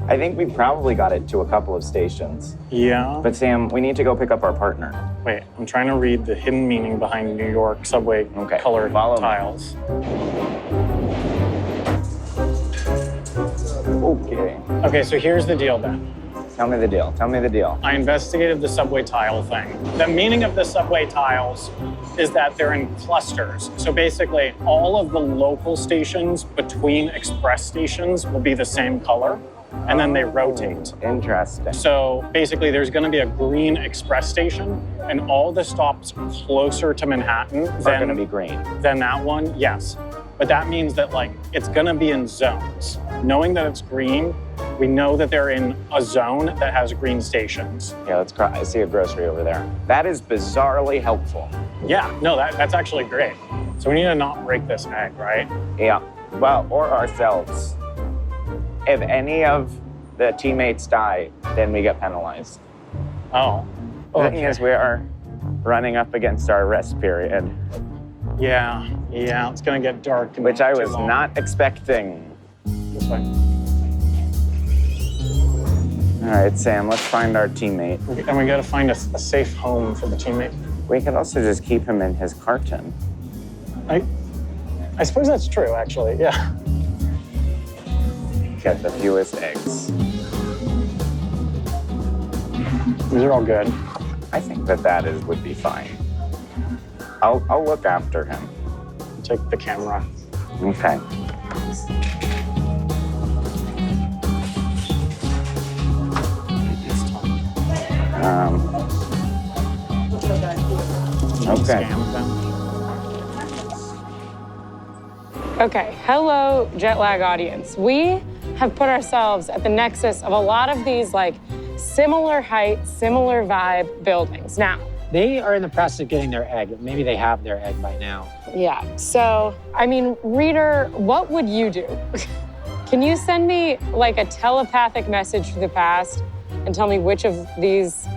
I think we probably got it to a couple of stations. Yeah. But Sam, we need to go pick up our partner. Wait, I'm trying to read the hidden meaning behind New York subway colored tiles. Okay. Okay, so here's the deal then. Tell me the deal. Tell me the deal. I investigated the subway tile thing. The meaning of the subway tiles is that they're in clusters. So basically, all of the local stations between express stations will be the same color, and then they rotate. Interesting. So basically, there's going to be a green express station, and all the stops closer to Manhattan Are going to be green. than that one, yes. But that means that like it's going to be in zones. Knowing that it's green, we know that they're in a zone that has green stations. Yeah, let's I see a grocery over there. That is bizarrely helpful. Yeah, no, that's actually great. So we need to not break this egg, right? Yeah. Well, or ourselves. If any of the teammates die, then we get penalized. Oh. The thing is, we are running up against our rest period. Yeah, it's gonna get dark. Which I was not expecting. This way. All right, Sam, let's find our teammate. And we gotta find a safe home for the teammate. We could also just keep him in his carton. I suppose that's true, actually, yeah. Get the fewest eggs. These are all good. I think that would be fine. I'll look after him. Take the camera. Okay. Okay. Okay, hello, jet lag audience. We have put ourselves at the nexus of a lot of these like similar height, similar vibe buildings. Now, they are in the process of getting their egg. Maybe they have their egg by now. Yeah, so, I mean, reader, what would you do? Can you send me like a telepathic message to the past and tell me which of these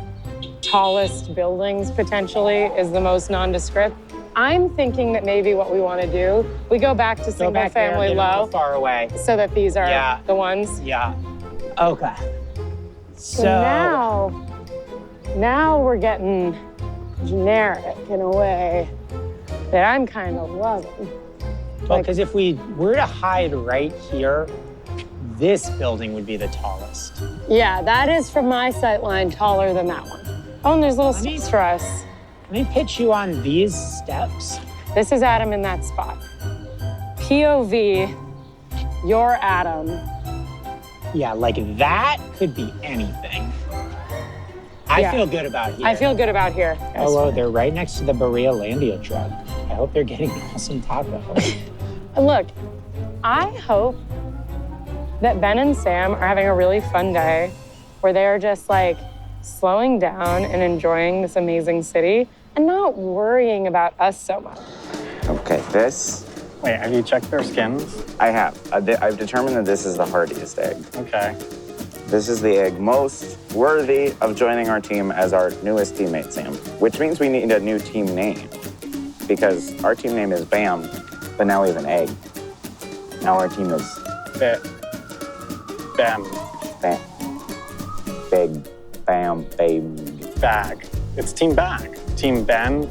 tallest buildings potentially is the most nondescript? I'm thinking that maybe what we want to do, we go back to single family low. Far away. So that these are the ones. Yeah. Okay. So now we're getting generic in a way that I'm kind of loving. Well, because if we were to hide right here, this building would be the tallest. Yeah, that is from my sight line taller than that one. Oh, and there's little steps for us. Let me pitch you on these steps. This is Adam in that spot. POV, you're Adam. Yeah, like that could be anything. I feel good about here. I feel good about here. Hello, they're right next to the Berea Landia truck. I hope they're getting an awesome taco. Look, I hope that Ben and Sam are having a really fun day where they are just like slowing down and enjoying this amazing city and not worrying about us so much. Okay, this. Wait, have you checked their skins? I have. I've determined that this is the hardiest egg. Okay. This is the egg most worthy of joining our team as our newest teammate, Sam. Which means we need a new team name. Because our team name is BAM, but now we have an egg. Now our team is... Bam. Bam. Big Bam, bam. Bag. It's Team Bag. Team Ben,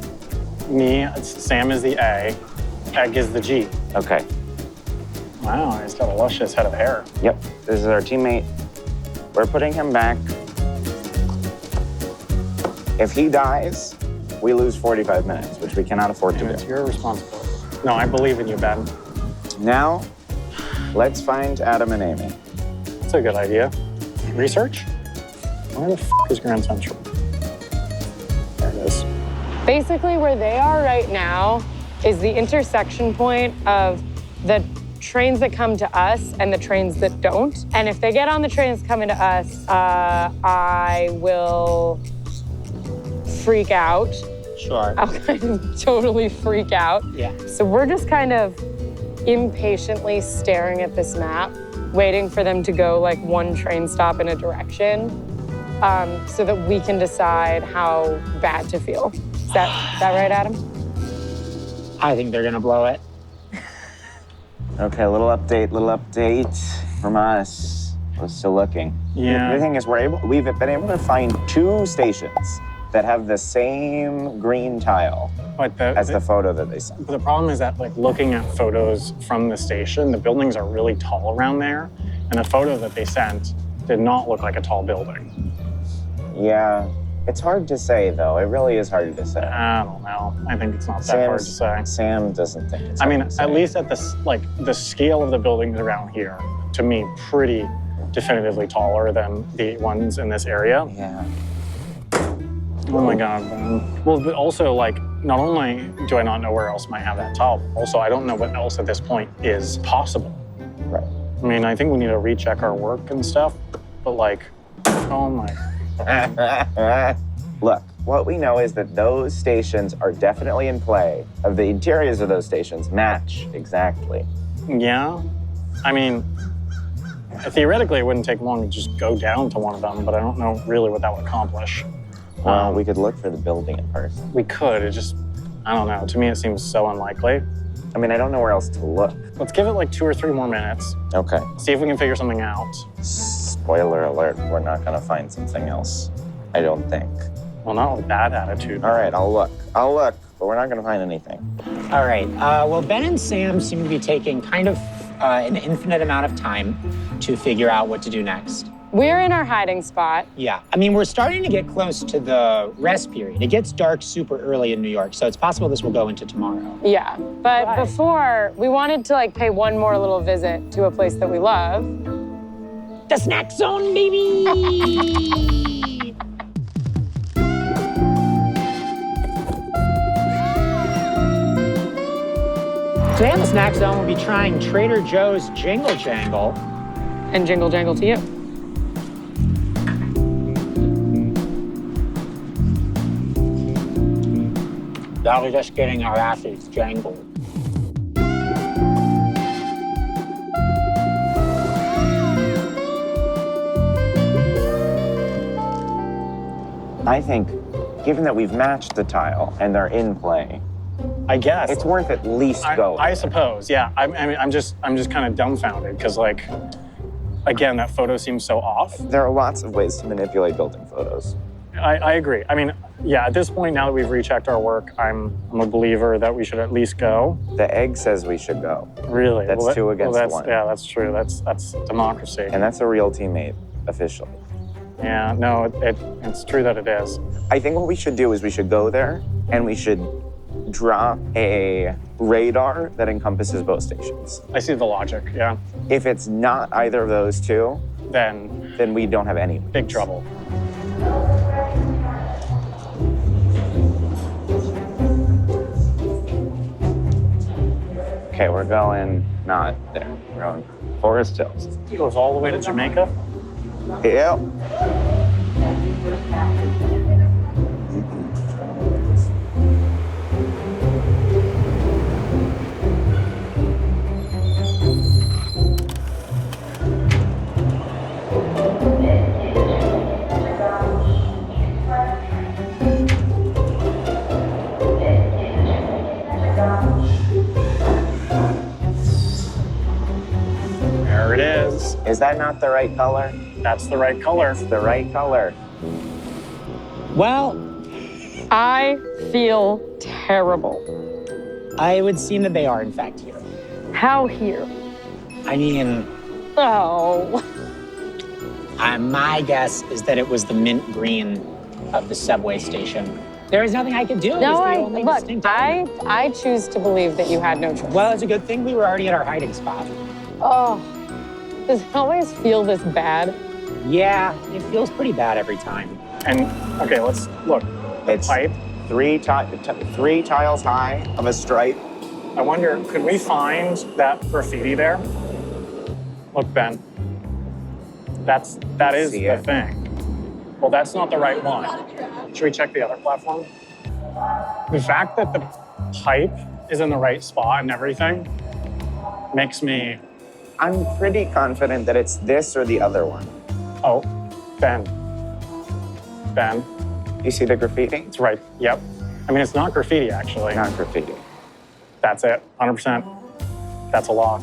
me, Sam is the A, Egg is the G. Okay. Wow, he's got a luscious head of hair. Yep, this is our teammate. We're putting him back. If he dies, we lose 45 minutes, which we cannot afford to It's do. your responsibility. No, I believe in you, Ben. Now, let's find Adam and Amy. That's a good idea. Research? Where the f is Grand Central? There it is. Basically, where they are right now is the intersection point of the trains that come to us and the trains that don't. And if they get on the trains coming to us, I will freak out. Sure. I'll kind of totally freak out. Yeah. So we're just kind of impatiently staring at this map, waiting for them to go like one train stop in a direction, so that we can decide how bad to feel. Is that right, Adam? I think they're gonna blow it. Okay, little update from us. We're still looking. Yeah. The thing is, we've been able to find 2 stations that have the same green tile But as the photo that they sent. the problem is that, like, looking at photos from the station, the buildings are really tall around there, and the photo that they sent did not look like a tall building. Yeah, it's hard to say, though. It really is hard to say. I don't know. I think it's not that hard to say. Sam doesn't think it's I hard mean, to say. at least at the scale of the buildings around here, to me, pretty definitively taller than the ones in this area. Yeah. Oh my God, Ben. Well, but also, like, not only do I not know where else might have that tile, also I don't know what else at this point is possible. Right. I mean, I think we need to recheck our work and stuff, but like, oh my. Look, what we know is that those stations are definitely in play. The interiors of those stations match exactly. Yeah, I mean, theoretically, it wouldn't take long to just go down to one of them, but I don't know really what that would accomplish. Well, we could look for the building in person. We could, it just, I don't know. To me, it seems so unlikely. I mean, I don't know where else to look. Let's give it like 2 or 3 more minutes. Okay. See if we can figure something out. Spoiler alert, we're not gonna find something else. I don't think. Well, not with that attitude. All right, I'll look, but we're not gonna find anything. All right. Well, Ben and Sam seem to be taking kind of an infinite amount of time to figure out what to do next. We're in our hiding spot. Yeah. I mean, we're starting to get close to the rest period. It gets dark super early in New York, so it's possible this will go into tomorrow. Yeah, but before, we wanted to like pay one more little visit to a place that we love. The snack zone, baby! Today on the snack zone, we'll be trying Trader Joe's Jingle Jangle. And jingle jangle to you. Now we're just getting our asses jangled. I think, given that we've matched the tile and they're in play, I guess. it's worth at least going. I suppose, yeah. I mean, I'm just kind of dumbfounded because, like, again, that photo seems so off. There are lots of ways to manipulate building photos. I agree. I mean, yeah, at this point, now that we've rechecked our work, I'm a believer that we should at least go. The egg says we should go. Really? That's 2 against 1. Yeah, that's true. That's democracy. And that's a real teammate, officially. Yeah, no, it's true that it is. I think what we should do is we should go there and we should drop a radar that encompasses both stations. I see the logic, yeah. If it's not either of those 2, Then we don't have any. big trouble. Okay, we're going not there. We're going Forest Hills. It goes all the way to Jamaica? Yep. There it is. Is that not the right color? That's the right color. The right color. Well, I feel terrible. it would seem that they are, in fact, here. How here? I mean, Oh. my guess is that it was the mint green of the subway station. There is nothing I could do. No, I choose to believe that you had no choice. Well, it's a good thing we were already at our hiding spot. Oh, does it always feel this bad? Yeah, it feels pretty bad every time. And, okay, let's look. It's Pipe. three tiles high of a stripe. I wonder, could we find that graffiti there? Look, Ben. That is See the it? thing. Well, that's not the right one. Should we check the other platform? The fact that the pipe is in the right spot and everything makes me... I'm pretty confident that it's this or the other one. Oh, Ben. Ben, You see the graffiti? it's right. Yep. I mean, it's not graffiti, actually. Not graffiti. That's it, 100%. That's a lock.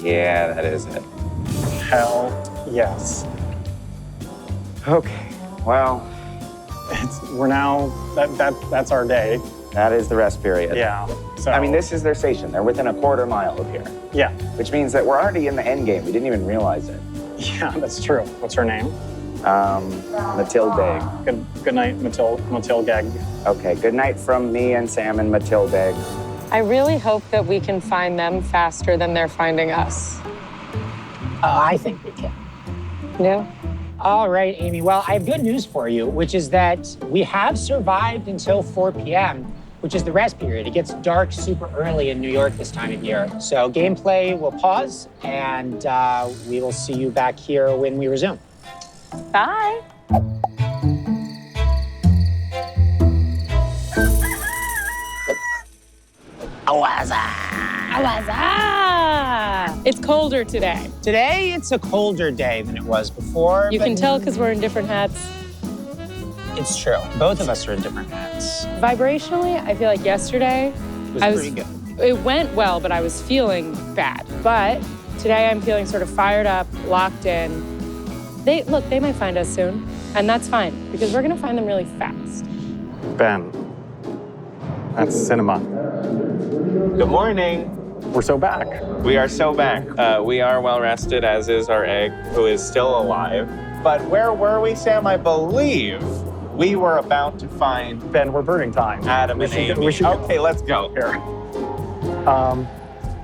Yeah, that is it. Hell yes. Okay, well, We're now, that's our day. that is the rest period. Yeah. So, I mean, this is their station. They're within a quarter mile of here, Yeah. which means that we're already in the end game. We didn't even realize it. Yeah, that's true. What's her name? Matilde. Good night, Matilde. Okay, good night from me and Sam and Matilde. I really hope that we can find them faster than they're finding us. I think we can. Yeah? All right, Amy. Well, I have good news for you, which is that we have survived until 4 p.m., which is the rest period. It gets dark super early in New York this time of year. So gameplay will pause, and we will see you back here when we resume. Bye. It's colder today. Today, it's a colder day than it was before. You but can tell because we're in different hats. It's true. Both of us are in different hats. Vibrationally, I feel like yesterday It was I pretty good. It went well, but I was feeling bad. But today I'm feeling sort of fired up, locked in. They might find us soon, and that's fine because we're gonna find them really fast. Ben. That's cinema. Good morning. We're so back. We are so back. We are well rested, as is our egg, who is still alive. But where were we, Sam? I believe we were about to find Ben, we're burning time. Adam and Amy. Okay, let's go. Here.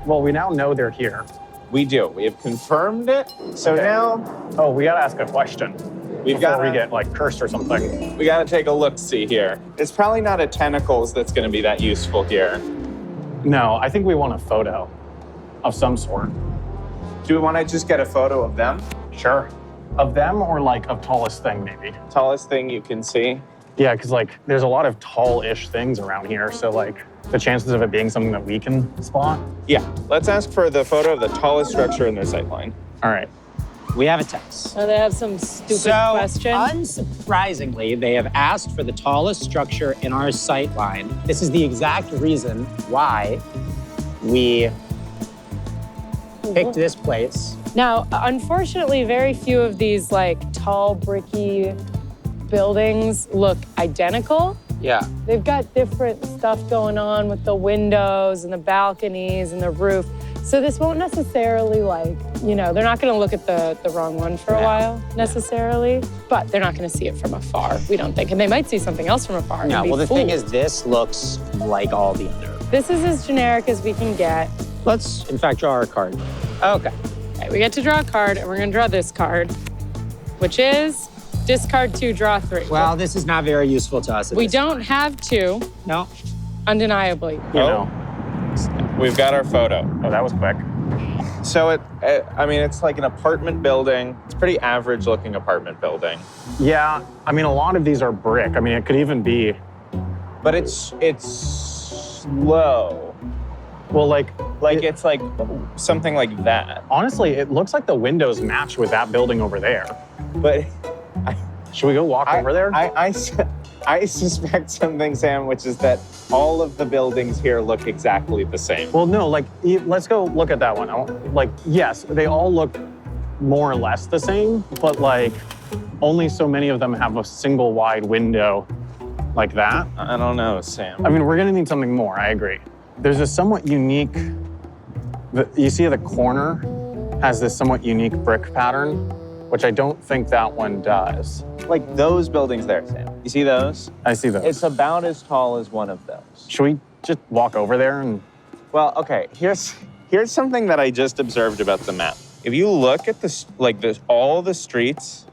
Well, we now know they're here. We do. We have confirmed it. So Okay. now Oh, we gotta ask a question. we've Before got we get like cursed or something. we got to take a look-see here. It's probably not a tentacles that's going to be that useful here. No, I think we want a photo of some sort. Do we want to just get a photo of them? Sure. Of them or like of tallest thing, maybe. Tallest thing you can see. Yeah, because like there's a lot of tall-ish things around here, so like the chances of it being something that we can spot. Yeah. Let's ask for the photo of the tallest structure in their sightline. All right. We have a text. Oh, they have some stupid So, question. unsurprisingly, they have asked for the tallest structure in our sight line. This is the exact reason why we picked this place. Now, unfortunately, very few of these like tall, bricky buildings look identical. Yeah. They've got different stuff going on with the windows and the balconies and the roof. So this won't necessarily they're not gonna look at the wrong one for a while necessarily, but they're not gonna see it from afar, we don't think. And they might see something else from afar. No, and be well, the thing fooled. is, this looks like all the other. This is as generic as we can get. Let's, in fact, draw our card. Okay. Okay, we get to draw a card, and we're gonna draw this card, which is discard 2, draw 3. Well, this is not very useful to us. We don't have 2, No. undeniably. You know. We've got our photo. Oh, that was quick. So it's like an apartment building. It's a pretty average looking apartment building. Yeah, I mean, a lot of these are brick. I mean, it could even be, But it's low. well, like It's like something like that. honestly, it looks like the windows match with that building over there. But Should we go walk over there? I suspect something, Sam, which is that all of the buildings here look exactly the same. Well, no, let's go look at that one. Yes, they all look more or less the same, but only so many of them have a single wide window like that. I don't know, Sam. I mean, we're gonna need something more, I agree. There's a somewhat unique, you see the corner has this somewhat unique brick pattern, which I don't think that one does. Like those buildings there, Sam. You see those? I see those. It's about as tall as one of those. Should we just walk over there and? Well, okay, here's something that I just observed about the map. If you look at this, all the streets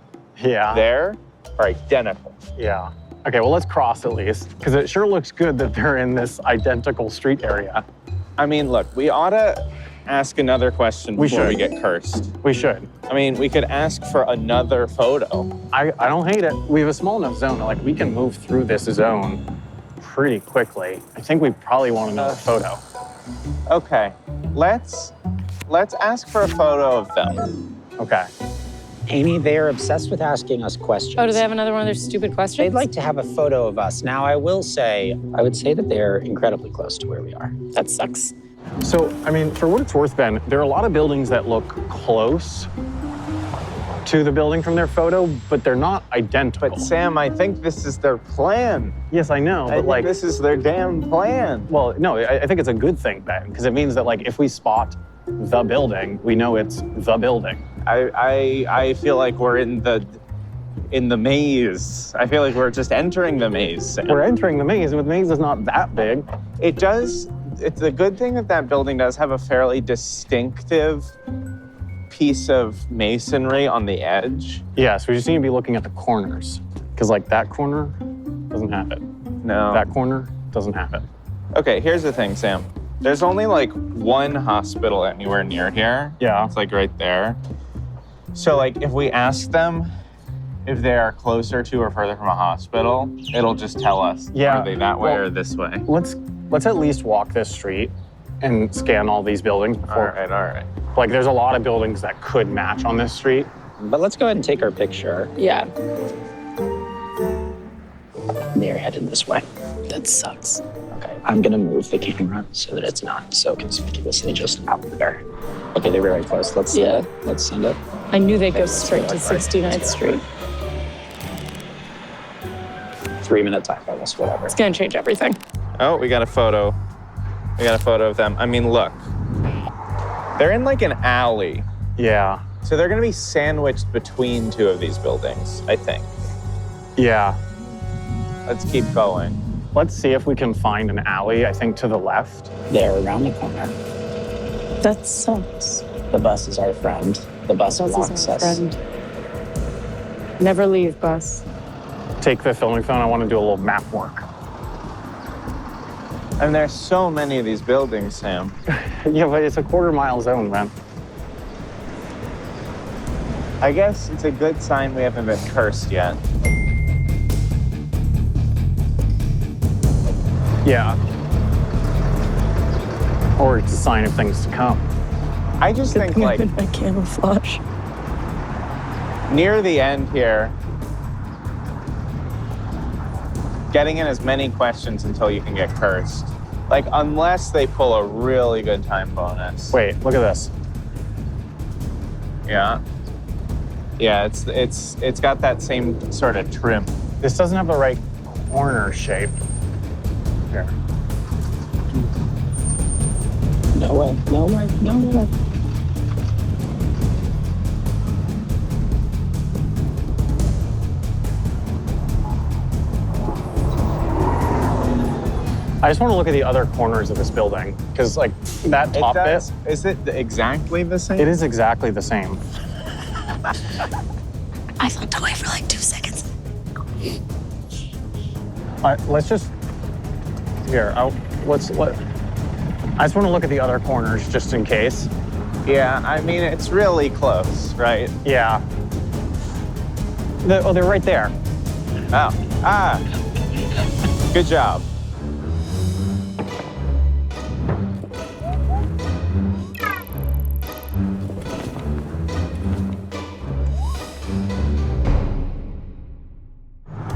there are identical. Yeah. Okay, well, let's cross at least, because it sure looks good that they're in this identical street area. I mean, look, we ought to ask another question before we get cursed. We should. I mean, we could ask for another photo. I don't hate it. We have a small enough zone, like we can move through this zone pretty quickly. I think we probably want another photo. Okay, let's ask for a photo of them. Okay. Amy, they're obsessed with asking us questions. Oh, do they have another one of their stupid questions? They'd like to have a photo of us. Now, I would say that they're incredibly close to where we are. That sucks. So, I mean, for what it's worth, Ben, there are a lot of buildings that look close to the building from their photo, but they're not identical. But Sam, I think this is their plan. Yes, I know, but like, this is their damn plan. Well, no, I think it's a good thing, Ben, because it means that like if we spot the building, we know it's the building. I feel like we're in the maze. I feel like we're just entering the maze, Sam. We're entering the maze, and the maze is not that big. It does. It's a good thing that building does have a fairly distinctive piece of masonry on the edge. Yeah, so we just need to be looking at the corners, because like that corner doesn't have it. No. That corner doesn't have it. Okay, here's the thing, Sam. There's only like one hospital anywhere near here. Yeah. It's like right there. So like if we ask them if they are closer to or further from a hospital, it'll just tell us, are they that way or this way? Let's at least walk this street and scan all these buildings before. All right. Like there's a lot of buildings that could match on this street. But let's go ahead and take our picture. Yeah. They're headed this way. That sucks. Okay, I'm gonna move the camera so that it's not so conspicuously just out there. Okay, they're very close. Let's send it. I knew they'd go straight to 69th Street. 3 minute time bonus, whatever. It's gonna change everything. Oh, we got a photo. We got a photo of them. I mean, look. They're in like an alley. Yeah. So they're gonna be sandwiched between two of these buildings, I think. Yeah. Let's keep going. Let's see if we can find an alley, I think to the left. They're around the corner. That sucks. The bus is our friend. The bus walks us. Friend. Never leave, bus. Take the filming phone, I want to do a little map work. And there's so many of these buildings, Sam. Yeah, but it's a quarter-mile zone, man. I guess it's a good sign we haven't been cursed yet. Yeah. Or it's a sign of things to come. I just think like my camouflage. near the end here, getting in as many questions until you can get cursed. Like unless they pull a really good time bonus. Wait, look at this. Yeah. Yeah, it's got that same sort of trim. This doesn't have the right corner shape. Here. No way, no way, no way. I just want to look at the other corners of this building, because like that top bit. Is it exactly the same? It is exactly the same. I felt away for like 2 seconds. Let's just, here, I just want to look at the other corners just in case. Yeah, I mean, it's really close, right? Yeah. They're right there. Oh, good job.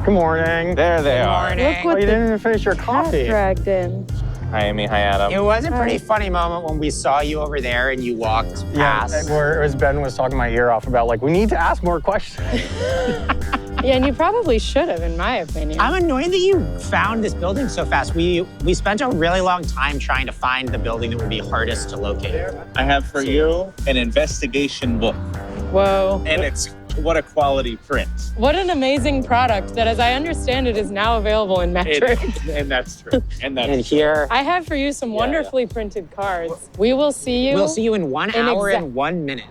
Good morning. There they are. Look Oh, what you the didn't even finish your cat coffee. dragged in. Hi, Amy. Hi, Adam. It was a pretty funny moment when we saw you over there and you walked past. Yeah, where Ben was talking my ear off about, like, we need to ask more questions. Yeah, and you probably should have, in my opinion. I'm annoyed that you found this building so fast. We spent a really long time trying to find the building that would be hardest to locate. I have for you an investigation book. Whoa. And it's what a quality print. What an amazing product that, as I understand it, is now available in metric. And that's true. And here, I have for you some wonderfully printed cards. We will see you. we'll see you in 1 hour and 1 minute.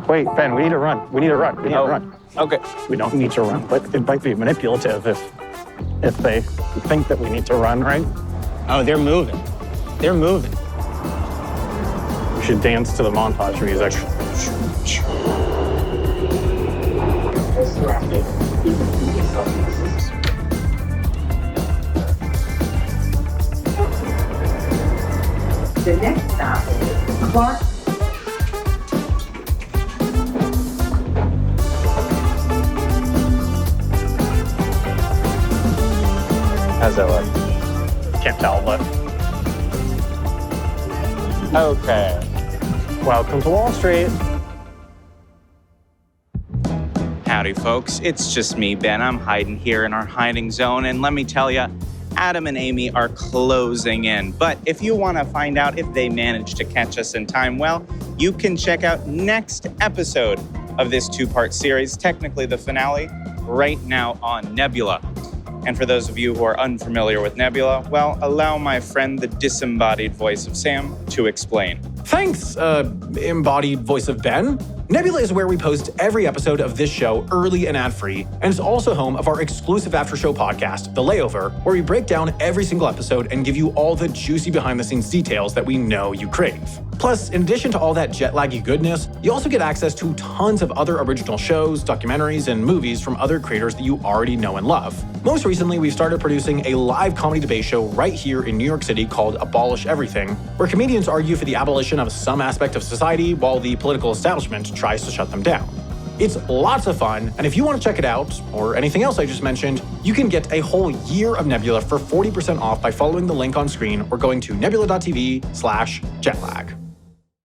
Wait, Ben, we need to run. We need to run. We need to run. Okay. We don't need to run, but it might be manipulative if they think that we need to run, right? Oh, they're moving. They're moving. We should dance to the montage music. The next stop is Clark. How's that look? Can't tell, but Okay. welcome to Wall Street. Howdy, folks. It's just me, Ben. I'm hiding here in our hiding zone. And let me tell you, Adam and Amy are closing in. But if you want to find out if they managed to catch us in time, well, you can check out next episode of this two-part series, technically the finale, right now on Nebula. And for those of you who are unfamiliar with Nebula, well, allow my friend, the disembodied voice of Sam, to explain. Thanks, embodied voice of Ben. Nebula is where we post every episode of this show early and ad-free, and it's also home of our exclusive after-show podcast, The Layover, where we break down every single episode and give you all the juicy behind-the-scenes details that we know you crave. Plus, in addition to all that jet-laggy goodness, you also get access to tons of other original shows, documentaries, and movies from other creators that you already know and love. Most recently, we've started producing a live comedy debate show right here in New York City called Abolish Everything, where comedians argue for the abolition of some aspect of society while the political establishment tries to shut them down. It's lots of fun, and if you want to check it out, or anything else I just mentioned, you can get a whole year of Nebula for 40% off by following the link on screen or going to nebula.tv/jetlag.